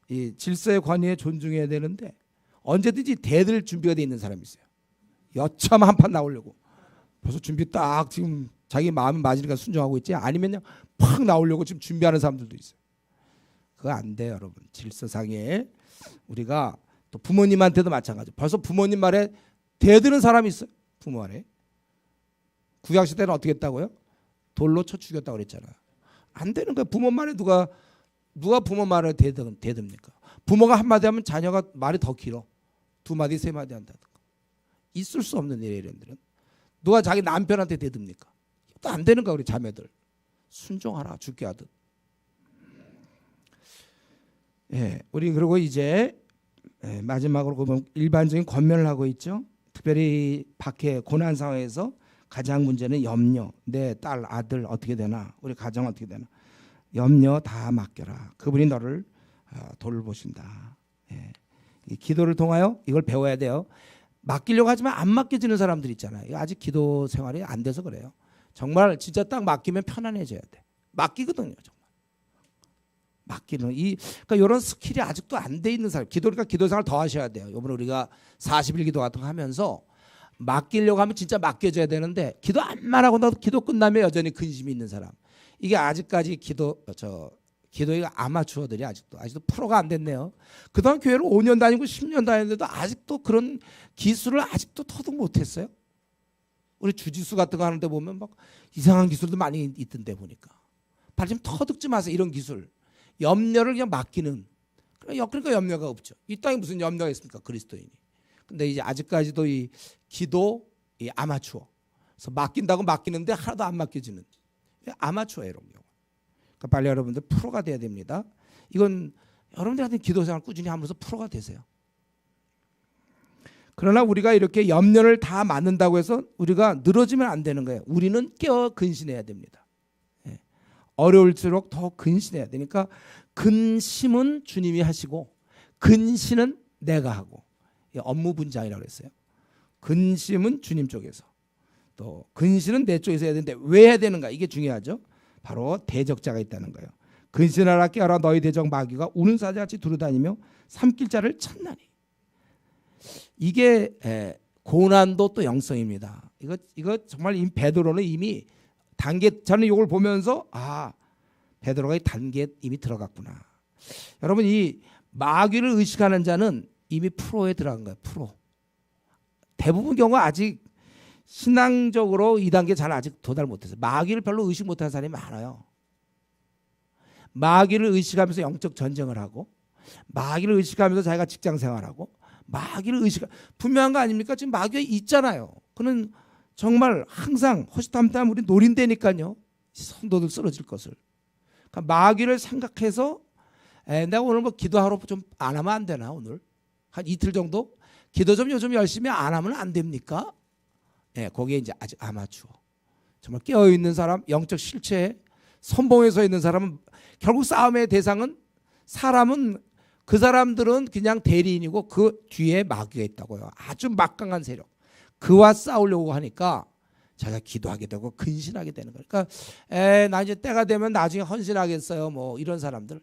이 질서의 관위에 존중해야 되는데 언제든지 대들 준비가 돼 있는 사람이 있어요. 여참 한판 나오려고. 벌써 준비 딱 지금 자기 마음이 맞으니까 순종하고 있지. 아니면 그냥 팍 나오려고 지금 준비하는 사람들도 있어요. 그거 안 돼요, 여러분. 질서상에 우리가 또 부모님한테도 마찬가지. 벌써 부모님 말에 대드는 사람이 있어요. 부모 말에. 구약 시대는 어떻게 했다고요? 돌로 쳐 죽였다고 그랬잖아요. 안 되는 거예요. 부모 말에 누가 부모 말에 대듭니까? 부모가 한마디 하면 자녀가 말이 더 길어. 2마디 3마디 한다든가. 있을 수 없는 일이에요, 이런들은. 누가 자기 남편한테 대듭니까? 또 안 되는 거야, 우리 자매들. 순종하라, 죽게 하듯. 우리 그리고 이제 마지막으로 보면 일반적인 권면을 하고 있죠. 특별히 밖에 고난 상황에서 가장 문제는 염려. 내 딸, 아들 어떻게 되나, 우리 가정 어떻게 되나. 염려 다 맡겨라. 그분이 너를 돌보신다. 예. 이 기도를 통하여 이걸 배워야 돼요. 맡기려고 하지만 안 맡겨지는 사람들 있잖아요. 아직 기도 생활이 안 돼서 그래요. 정말 진짜 딱 맡기면 편안해져야 돼. 맡기거든요, 정말. 맡기는 그러니까 이런 스킬이 아직도 안 돼 있는 사람. 기도니까 기도 생활 더 하셔야 돼요. 이번에 우리가 40일 기도 같은 거 하면서 맡기려고 하면 진짜 맡겨져야 되는데 기도 안만 하고 나도 기도 끝나면 여전히 근심이 있는 사람. 이게 아직까지 기도가 아마추어들이 아직도 프로가 안 됐네요. 그동안 교회를 5년 다니고 10년 다녔는데도 아직도 그런 기술을 아직도 터득 못했어요. 우리 주짓수 같은 거 하는데 보면 막 이상한 기술도 많이 있던데 보니까. 빨리 좀 터득 좀 하세요. 이런 기술. 염려를 그냥 맡기는. 그러니까 염려가 없죠. 이 땅에 무슨 염려가 있습니까? 그리스도인이. 근데 이제 아직까지도 이 기도 이 아마추어. 그래서 맡긴다고 맡기는데 하나도 안 맡겨지는 아마추어예요, 이런 경우. 그러니까 빨리 여러분들 프로가 돼야 됩니다. 이건 여러분들한테 기도생활 꾸준히 하면서 프로가 되세요. 그러나 우리가 이렇게 염려를 다 맡는다고 해서 우리가 늘어지면 안 되는 거예요. 우리는 깨어 근신해야 됩니다. 예. 어려울수록 더 근신해야 되니까 근심은 주님이 하시고 근신은 내가 하고 업무 분장이라고 그랬어요. 근심은 주님 쪽에서 또 근신은 내 쪽에서 해야 되는데 왜 해야 되는가 이게 중요하죠. 바로 대적자가 있다는 거예요. 근신하라 깨어라 너희 대적 마귀가 우는 사자같이 두루다니며 삼킬 자를 찾나니. 이게 고난도 또 영성입니다. 이거 정말 베드로는 이미 단계 저는 이걸 보면서 베드로가 이 단계에 이미 들어갔구나. 여러분 이 마귀를 의식하는 자는 이미 프로에 들어간 거예요. 프로. 대부분 경우 아직 신앙적으로 2단계 잘 아직 도달 못해서 마귀를 별로 의식 못하는 사람이 많아요. 마귀를 의식하면서 영적 전쟁을 하고 마귀를 의식하면서 자기가 직장 생활하고 마귀를 분명한 거 아닙니까? 지금 마귀가 있잖아요. 그는 정말 항상 호시탐탐 우리 노린다니까요. 성도들 쓰러질 것을. 그러니까 마귀를 생각해서 내가 오늘 뭐 기도하러 좀 안 하면 안 되나 오늘? 한 이틀 정도? 기도 좀 요즘 열심히 안 하면 안 됩니까? 거기에 이제 아직 아마추어. 정말 깨어있는 사람, 영적 실체에 선봉에 서 있는 사람은 결국 싸움의 대상은 사람은 그 사람들은 그냥 대리인이고 그 뒤에 마귀가 있다고요. 아주 막강한 세력. 그와 싸우려고 하니까 자기가 기도하게 되고 근신하게 되는 거예요. 그러니까 나 이제 때가 되면 나중에 헌신하겠어요. 뭐 이런 사람들.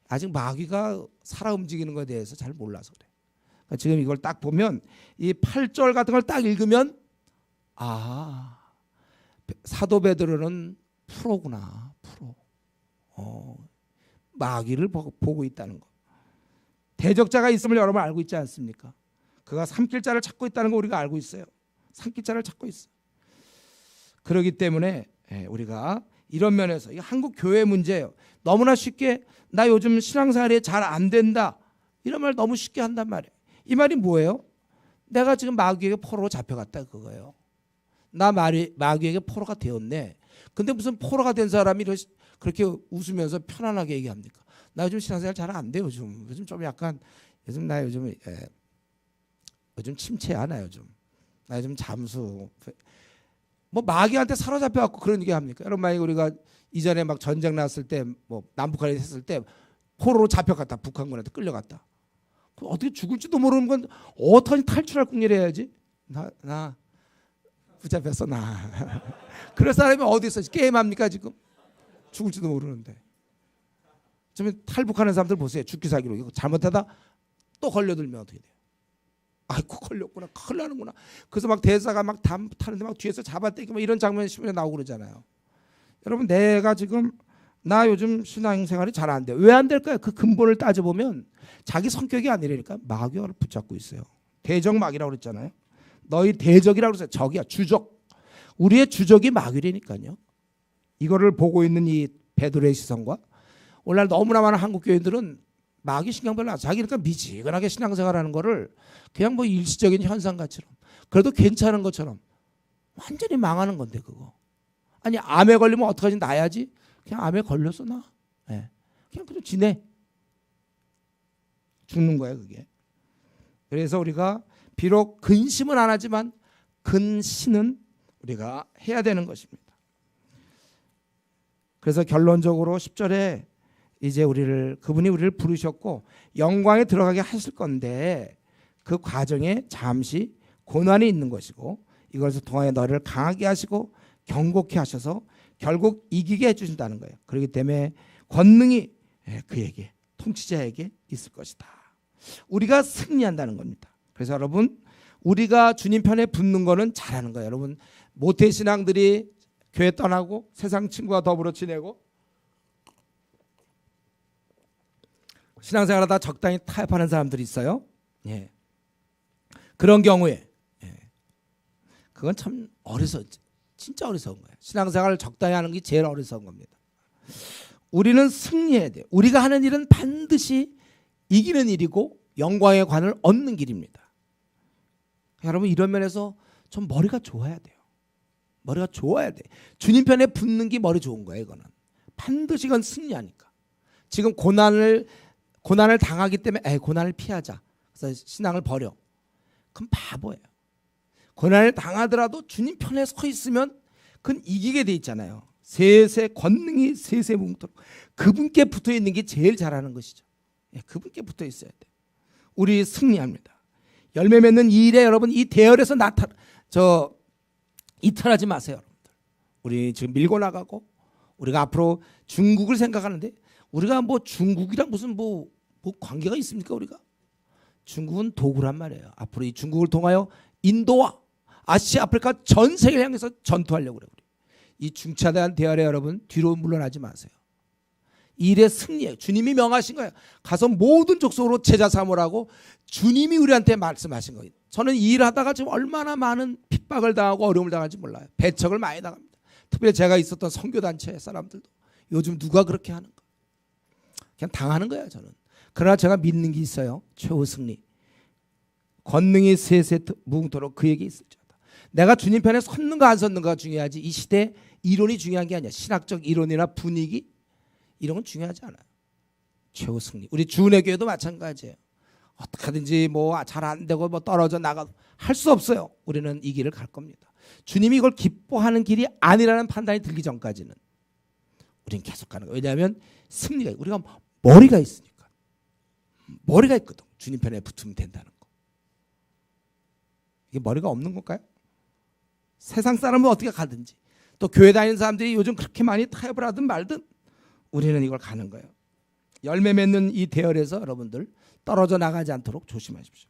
아직 마귀가 살아 움직이는 것에 대해서 잘 몰라서 그래. 그러니까 지금 이걸 딱 보면 이 8절 같은 걸 딱 읽으면 사도 베드로는 프로구나. 프로. 마귀를 보고 있다는 거. 대적자가 있음을 여러분 알고 있지 않습니까? 그가 삼킬 자를 찾고 있다는 거 우리가 알고 있어요. 삼킬 자를 찾고 있어. 그렇기 때문에 우리가 이런 면에서 이 한국 교회 문제예요. 너무나 쉽게 나 요즘 신앙생활이 잘 안 된다 이런 말 너무 쉽게 한단 말이에요. 이 말이 뭐예요? 내가 지금 마귀에게 포로로 잡혀갔다 그거예요. 나 마귀에게 포로가 되었네. 근데 무슨 포로가 된 사람이 그렇게 웃으면서 편안하게 얘기합니까? 나 요즘 신앙생활 잘 안 돼. 요즘 좀 약간 요즘 침체야. 나 요즘 잠수. 뭐 마귀한테 사로잡혀 갖고 그런 얘기 합니까? 여러분 만약 우리가 이전에 막 전쟁 났을 때 뭐 남북한이 했을 때 포로로 잡혀갔다. 북한군한테 끌려갔다. 그럼 어떻게 죽을지도 모르는 건 어떻게 탈출할 궁리를 해야지? 나 붙잡혔어 나. 그럴 사람이 어디 있어? 게임합니까 지금? 죽을지도 모르는데. 좀 탈북하는 사람들 보세요. 죽기 살기로 잘못하다 또 걸려들면 어떻게 돼요? 아이고 걸렸구나. 큰일 나는구나. 그래서 막 대사가 막 타는데 막 뒤에서 잡아떼기 막 이런 장면이 신문에 나오고 그러잖아요. 여러분 내가 지금 나 요즘 신앙생활이 잘 안 돼. 왜 안 될까요? 그 근본을 따져보면 자기 성격이 아니라니까 마귀가 붙잡고 있어요. 대적 마귀라고 그랬잖아요. 너희 대적이라고 그랬어요. 적이야. 주적. 우리의 주적이 마귀라니까요. 이거를 보고 있는 이 베드로의 시선과 오늘날 너무나 많은 한국 교인들은 마귀 신경 별로 안 써. 자기니까 미지근하게 신앙생활하는 거를 그냥 뭐 일시적인 현상같처럼 그래도 괜찮은 것처럼 완전히 망하는 건데 그거. 아니 암에 걸리면 어떡하지? 나야지. 그냥 암에 걸렸어 나. 그냥 지내. 죽는 거야 그게. 그래서 우리가 비록 근심은 안 하지만 근신은 우리가 해야 되는 것입니다. 그래서 결론적으로 10절에 이제 그분이 우리를 부르셨고 영광에 들어가게 하실 건데 그 과정에 잠시 고난이 있는 것이고 이것을 통하여 너를 강하게 하시고 경고케 하셔서 결국 이기게 해주신다는 거예요. 그렇기 때문에 권능이 그에게, 통치자에게 있을 것이다. 우리가 승리한다는 겁니다. 그래서 여러분, 우리가 주님 편에 붙는 거는 잘하는 거예요. 여러분, 모태신앙들이 교회 떠나고 세상 친구와 더불어 지내고 신앙생활하다 적당히 타협하는 사람들이 있어요. 예. 그런 경우에 그건 참 진짜 어리석은 거예요. 신앙생활을 적당히 하는 게 제일 어리석은 겁니다. 우리는 승리해야 돼요. 우리가 하는 일은 반드시 이기는 일이고 영광의 관을 얻는 길입니다. 여러분, 이런 면에서 좀 머리가 좋아야 돼요. 머리가 좋아야 돼. 주님 편에 붙는 게 머리 좋은 거예요. 이거는 반드시 이건 승리하니까. 지금 고난을 당하기 때문에 고난을 피하자. 그래서 신앙을 버려. 그럼 바보예요. 고난을 당하더라도 주님 편에 서 있으면 그건 이기게 돼 있잖아요. 세세 권능이 세세무궁토록 그분께 붙어 있는 게 제일 잘하는 것이죠. 그분께 붙어 있어야 돼. 우리 승리합니다. 열매 맺는 이 일에 여러분, 이 대열에서 이탈하지 마세요, 여러분들. 우리 지금 밀고 나가고 우리가 앞으로 중국을 생각하는데 우리가 뭐 중국이랑 무슨 뭐 관계가 있습니까? 우리가 중국은 도구란 말이에요. 앞으로 이 중국을 통하여 인도와 아시아, 아프리카 전 세계를 향해서 전투하려고 그래요. 이 중차대한 대열에 여러분 뒤로 물러나지 마세요. 이 일의 승리예요. 주님이 명하신 거예요. 가서 모든 족속으로 제자 삼으라고 주님이 우리한테 말씀하신 거예요. 저는 이 일을 하다가 지금 얼마나 많은 핍박을 당하고 어려움을 당할지 몰라요. 배척을 많이 당합니다. 특별히 제가 있었던 선교단체 사람들도 요즘 누가 그렇게 하는가. 그냥 당하는 거예요, 저는. 그러나 제가 믿는 게 있어요. 최후 승리. 권능이 세세무궁토록 그에게 있을지어다. 내가 주님 편에 섰는가 안 섰는가가 중요하지 이 시대 이론이 중요한 게 아니야. 신학적 이론이나 분위기 이런 건 중요하지 않아요. 최후 승리. 우리 주은혜 교회도 마찬가지예요. 어떻게든지 뭐 잘 안 되고 뭐 떨어져 나가 할 수 없어요. 우리는 이 길을 갈 겁니다. 주님이 이걸 기뻐하는 길이 아니라는 판단이 들기 전까지는 우리는 계속 가는 거예요. 왜냐하면 승리가 우리가 머리가 있으니까. 머리가 있거든. 주님 편에 붙으면 된다는 거. 이게 머리가 없는 걸까요? 세상 사람은 어떻게 가든지 또 교회 다니는 사람들이 요즘 그렇게 많이 타협을 하든 말든 우리는 이걸 가는 거예요. 열매 맺는 이 대열에서 여러분들 떨어져 나가지 않도록 조심하십시오.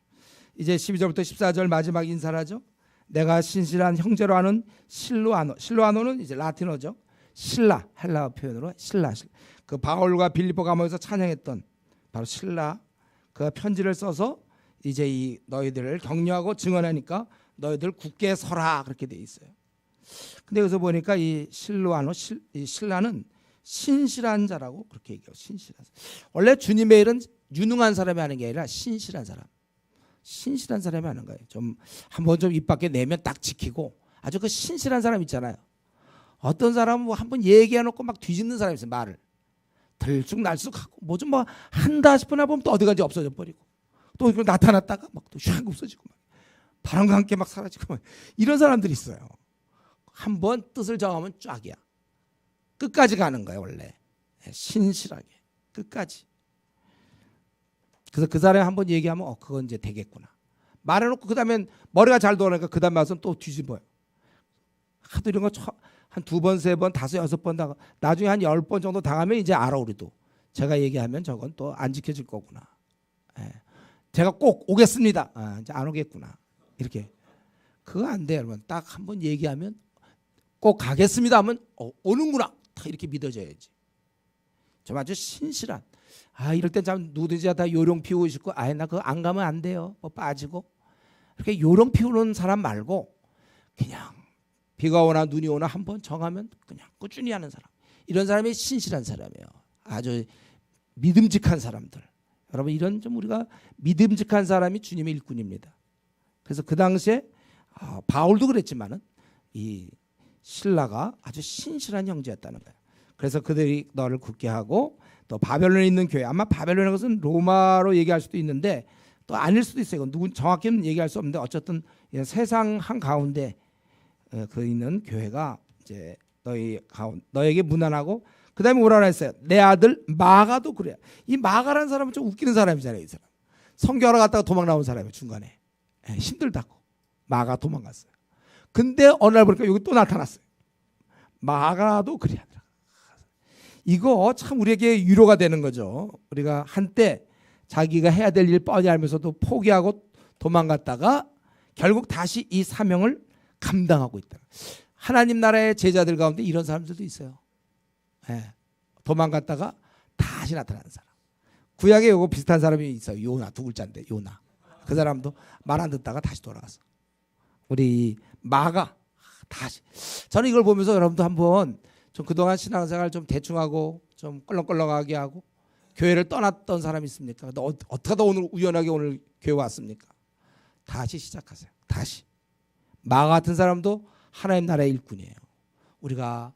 이제 12절부터 14절 마지막 인사를 하죠. 내가 신실한 형제로 하는 실로아노. 실로아노는 이제 라틴어죠. 실라, 헬라어 표현으로 실라. 그 바울과 빌립보 감옥에서 찬양했던 바로 실라. 그 편지를 써서 이제 이 너희들을 격려하고 증언하니까 너희들 굳게 서라 그렇게 돼 있어요. 근데 여기서 보니까 이 실로아노, 이 실라는 신실한 자라고 그렇게 얘기해요. 신실한 사람. 원래 주님의 일은 유능한 사람이 하는 게 아니라 신실한 사람. 신실한 사람이 하는 거예요. 좀 한번 좀 입 밖에 내면 딱 지키고 아주 그 신실한 사람 있잖아요. 어떤 사람은 뭐 한번 얘기해놓고 막 뒤집는 사람이 있어요. 말을 들쭉날쭉하고 뭐 좀 뭐 한다 싶으나 보면 또 어디 간지 없어져 버리고 또 나타났다가 막 또 샥 없어지고 막 바람과 함께 막 사라지고 막 이런 사람들이 있어요. 한번 뜻을 정하면 쫙이야. 끝까지 가는 거예요. 원래 신실하게 끝까지. 그래서 그 사람이 한번 얘기하면 그건 이제 되겠구나. 말해놓고 그 다음엔 머리가 잘 돌아가니까 그 다음 와서는 또 뒤집어요. 하도 이런 거 한 2번, 3번, 5, 6번 당하 나중에 한 10번 정도 당하면 이제 알아 우리도. 제가 얘기하면 저건 또 안 지켜질 거구나. 제가 꼭 오겠습니다. 이제 안 오겠구나. 이렇게. 그거 안 돼요. 여러분. 딱 한번 얘기하면 꼭 가겠습니다 하면 오는구나. 다 이렇게 믿어져야지. 좀 아주 신실한. 이럴 땐 참 누구든지 다 요령 피우고 싶고 나 그거 안 가면 안 돼요. 뭐 빠지고. 이렇게 요령 피우는 사람 말고 그냥 비가 오나 눈이 오나 한번 정하면 그냥 꾸준히 하는 사람. 이런 사람이 신실한 사람이에요. 아주 믿음직한 사람들. 여러분 이런 좀 우리가 믿음직한 사람이 주님의 일꾼입니다. 그래서 그 당시에 바울도 그랬지만은 이 실라가 아주 신실한 형제였다는 거예요. 그래서 그들이 너를 굳게 하고 또 바벨론에 있는 교회 아마 바벨론의 것은 로마로 얘기할 수도 있는데 또 아닐 수도 있어요. 누군 정확히는 얘기할 수 없는데 어쨌든 세상 한 가운데 그 있는 교회가 이제 너에게 무난하고 그다음에 뭐라 했어요? 내 아들 마가도 그래. 이 마가라는 사람은 좀 웃기는 사람이잖아요. 이 사람 성경하러 갔다가 도망 나온 사람이에요. 중간에 힘들다고 마가 도망갔어요. 근데 어느 날 보니까 여기 또 나타났어요. 마가도 그래 하더라. 이거 참 우리에게 위로가 되는 거죠. 우리가 한때 자기가 해야 될 일 뻔히 알면서도 포기하고 도망갔다가 결국 다시 이 사명을 감당하고 있다. 하나님 나라의 제자들 가운데 이런 사람들도 있어요. 도망갔다가 다시 나타나는 사람. 구약에 요거 비슷한 사람이 있어요. 요나 두 글자인데 요나. 그 사람도 말 안 듣다가 다시 돌아왔어. 우리 마가 다시. 저는 이걸 보면서 여러분도 한번 좀 그동안 신앙생활 좀 대충하고 좀 껄렁껄렁하게 하고 교회를 떠났던 사람이 있습니까? 근데 어떻게 하다 오늘 우연하게 오늘 교회 왔습니까? 다시 시작하세요. 다시. 마가 같은 사람도 하나님 나라의 일꾼이에요. 우리가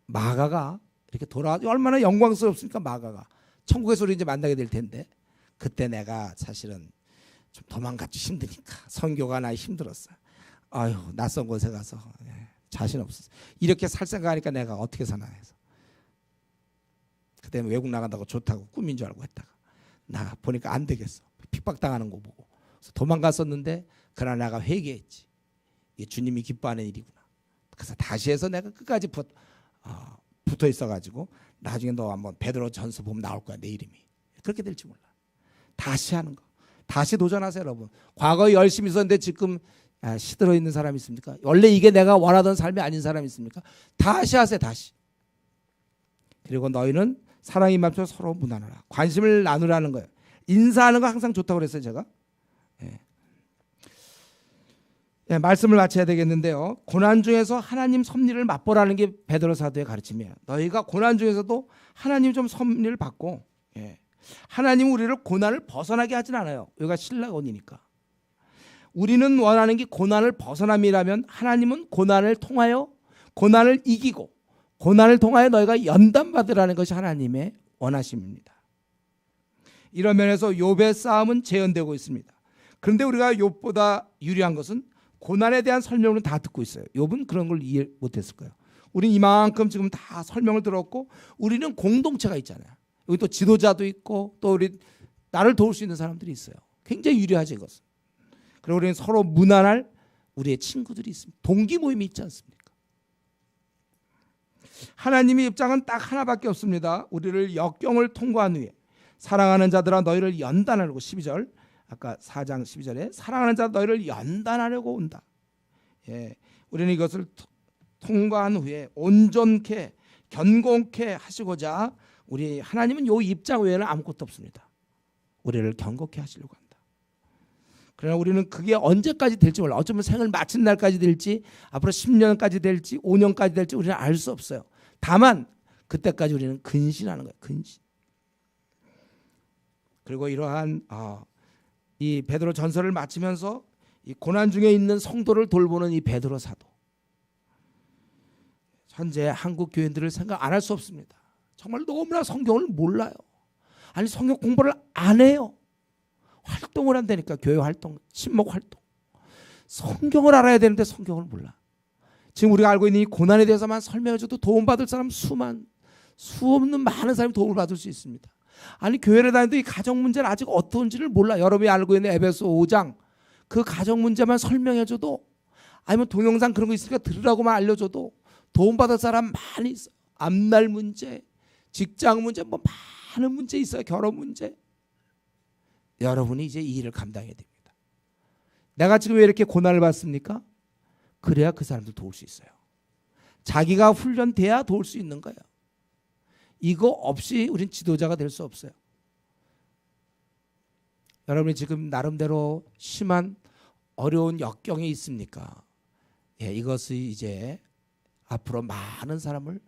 마가가 이렇게 돌아와 얼마나 영광스럽습니까? 마가가 천국에서 우리 이제 만나게 될 텐데 그때 내가 사실은 좀 도망갔지 힘드니까 선교가 나 힘들었어. 아유 낯선 곳에 가서 자신 없었어. 이렇게 살 생각하니까 내가 어떻게 사나 해서 그때 외국 나간다고 좋다고 꿈인 줄 알고 했다가 나 보니까 안 되겠어. 핍박당하는 거 보고 그래서 도망갔었는데 그러나 내가 회개했지. 이게 주님이 기뻐하는 일이구나. 그래서 다시 해서 내가 끝까지 붙어 있어가지고 나중에 너 한번 베드로 전서 보면 나올 거야. 내 이름이. 그렇게 될지 몰라. 다시 하는 거. 다시 도전하세요 여러분. 과거에 열심히 있었는데 지금 시들어 있는 사람이 있습니까? 원래 이게 내가 원하던 삶이 아닌 사람이 있습니까? 다시 하세요. 다시. 그리고 너희는 사랑이 맘처럼 서로 무난하라. 관심을 나누라는 거예요. 인사하는 거 항상 좋다고 그랬어요 제가. 말씀을 마쳐야 되겠는데요. 고난 중에서 하나님 섭리를 맛보라는 게 베드로 사도의 가르침이에요. 너희가 고난 중에서도 하나님 좀 섭리를 받고 하나님 우리를 고난을 벗어나게 하진 않아요. 여기가 신라곤이니까. 우리는 원하는 게 고난을 벗어남이라면 하나님은 고난을 통하여 고난을 이기고 고난을 통하여 너희가 연단받으라는 것이 하나님의 원하심입니다. 이런 면에서 욥의 싸움은 재현되고 있습니다. 그런데 우리가 욥보다 유리한 것은 고난에 대한 설명을 다 듣고 있어요. 욥은 그런 걸 이해 못했을 거예요. 우리는 이만큼 지금 다 설명을 들었고 우리는 공동체가 있잖아요. 여기 또 지도자도 있고 또 우리 나를 도울 수 있는 사람들이 있어요. 굉장히 유리하죠 이것은. 그리고 우리는 서로 무난할 우리의 친구들이 있습니다. 동기 모임이 있지 않습니까? 하나님의 입장은 딱 하나밖에 없습니다. 우리를 역경을 통과한 후에 사랑하는 자들아 너희를 연단하려고 12절 아까 4장 12절에 사랑하는 자 너희를 연단하려고 온다. 우리는 이것을 통과한 후에 온전케 견고케 하시고자 우리 하나님은 이 입장 외에는 아무것도 없습니다. 우리를 견고케 하시려고 한다. 그러나 우리는 그게 언제까지 될지 몰라. 어쩌면 생을 마친 날까지 될지 앞으로 10년까지 될지 5년까지 될지 우리는 알 수 없어요. 다만 그때까지 우리는 근신하는 거예요. 근신. 그리고 이러한 이 베드로 전서를 마치면서 이 고난 중에 있는 성도를 돌보는 이 베드로 사도. 현재 한국 교인들을 생각 안 할 수 없습니다. 정말 너무나 성경을 몰라요. 아니 성경 공부를 안 해요. 활동을 한다니까. 교회 활동, 친목 활동. 성경을 알아야 되는데 성경을 몰라. 지금 우리가 알고 있는 이 고난에 대해서만 설명해줘도 도움받을 사람 수 없는 많은 사람이 도움을 받을 수 있습니다. 아니 교회를 다니는데 이 가정 문제는 아직 어떤지를 몰라. 여러분이 알고 있는 에베소 5장 그 가정 문제만 설명해줘도 아니면 동영상 그런 거 있으니까 들으라고만 알려줘도 도움받을 사람 많이 있어요. 앞날 문제, 직장 문제 뭐 많은 문제 있어요. 결혼 문제. 여러분이 이제 이 일을 감당해야 됩니다. 내가 지금 왜 이렇게 고난을 받습니까? 그래야 그 사람들 도울 수 있어요. 자기가 훈련돼야 도울 수 있는 거예요. 이거 없이 우린 지도자가 될 수 없어요. 여러분이 지금 나름대로 심한 어려운 역경에 있습니까? 이것이 이제 앞으로 많은 사람을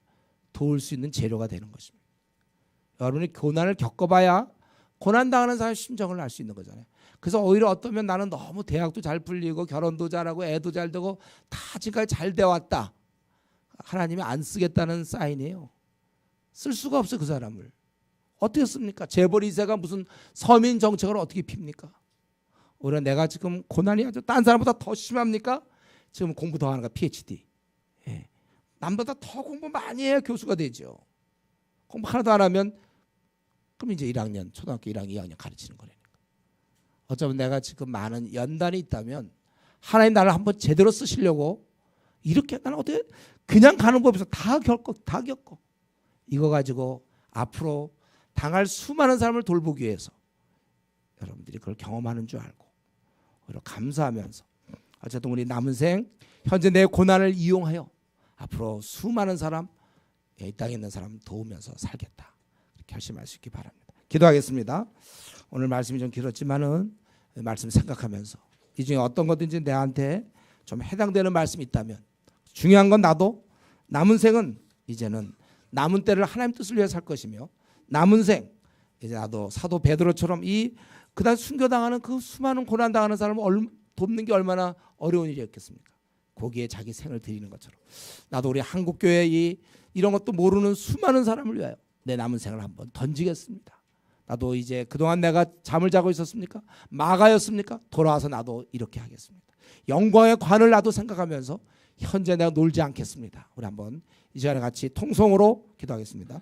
도울 수 있는 재료가 되는 것입니다. 여러분이 고난을 겪어봐야 고난당하는 사람의 심정을 알 수 있는 거잖아요. 그래서 오히려 어떠면 나는 너무 대학도 잘 풀리고 결혼도 잘하고 애도 잘 되고 다 지금까지 잘 되어왔다. 하나님이 안 쓰겠다는 사인이에요. 쓸 수가 없어 그 사람을. 어떻게 씁니까? 재벌 2세가 무슨 서민 정책을 어떻게 핍니까? 오히려 내가 지금 고난이 아주 딴 사람보다 더 심합니까? 지금 공부 더 하는 거 PhD. 예. 남보다 더 공부 많이 해야 교수가 되죠. 공부 하나도 안 하면 그럼 이제 1학년, 초등학교 1학년, 2학년 가르치는 거라니까. 어쩌면 내가 지금 많은 연단이 있다면 하나님 나를 한번 제대로 쓰시려고 이렇게 나는 어떻게 그냥 가는 법에서 다 겪어. 이거 가지고 앞으로 당할 수많은 사람을 돌보기 위해서 여러분들이 그걸 경험하는 줄 알고 오히려 감사하면서 어쨌든 우리 남은 생 현재 내 고난을 이용하여 앞으로 수많은 사람, 이 땅에 있는 사람 도우면서 살겠다. 이렇게 결심할 수 있기 바랍니다. 기도하겠습니다. 오늘 말씀이 좀 길었지만은 말씀 생각하면서 이 중에 어떤 것든지 내한테 좀 해당되는 말씀이 있다면 중요한 건 나도 남은 생은 이제는 남은 때를 하나님 뜻을 위해 살 것이며 남은 생 이제 나도 사도 베드로처럼 이 그다음 순교당하는 그 수많은 고난 당하는 사람을 돕는 게 얼마나 어려운 일이었겠습니까? 거기에 자기 생을 드리는 것처럼 나도 우리 한국교회 이런 것도 모르는 수많은 사람을 위하여 내 남은 생을 한번 던지겠습니다. 나도 이제 그동안 내가 잠을 자고 있었습니까? 마가였습니까? 돌아와서 나도 이렇게 하겠습니다. 영광의 관을 나도 생각하면서 현재 내가 놀지 않겠습니다. 우리 한번 이 시간에 같이 통성으로 기도하겠습니다.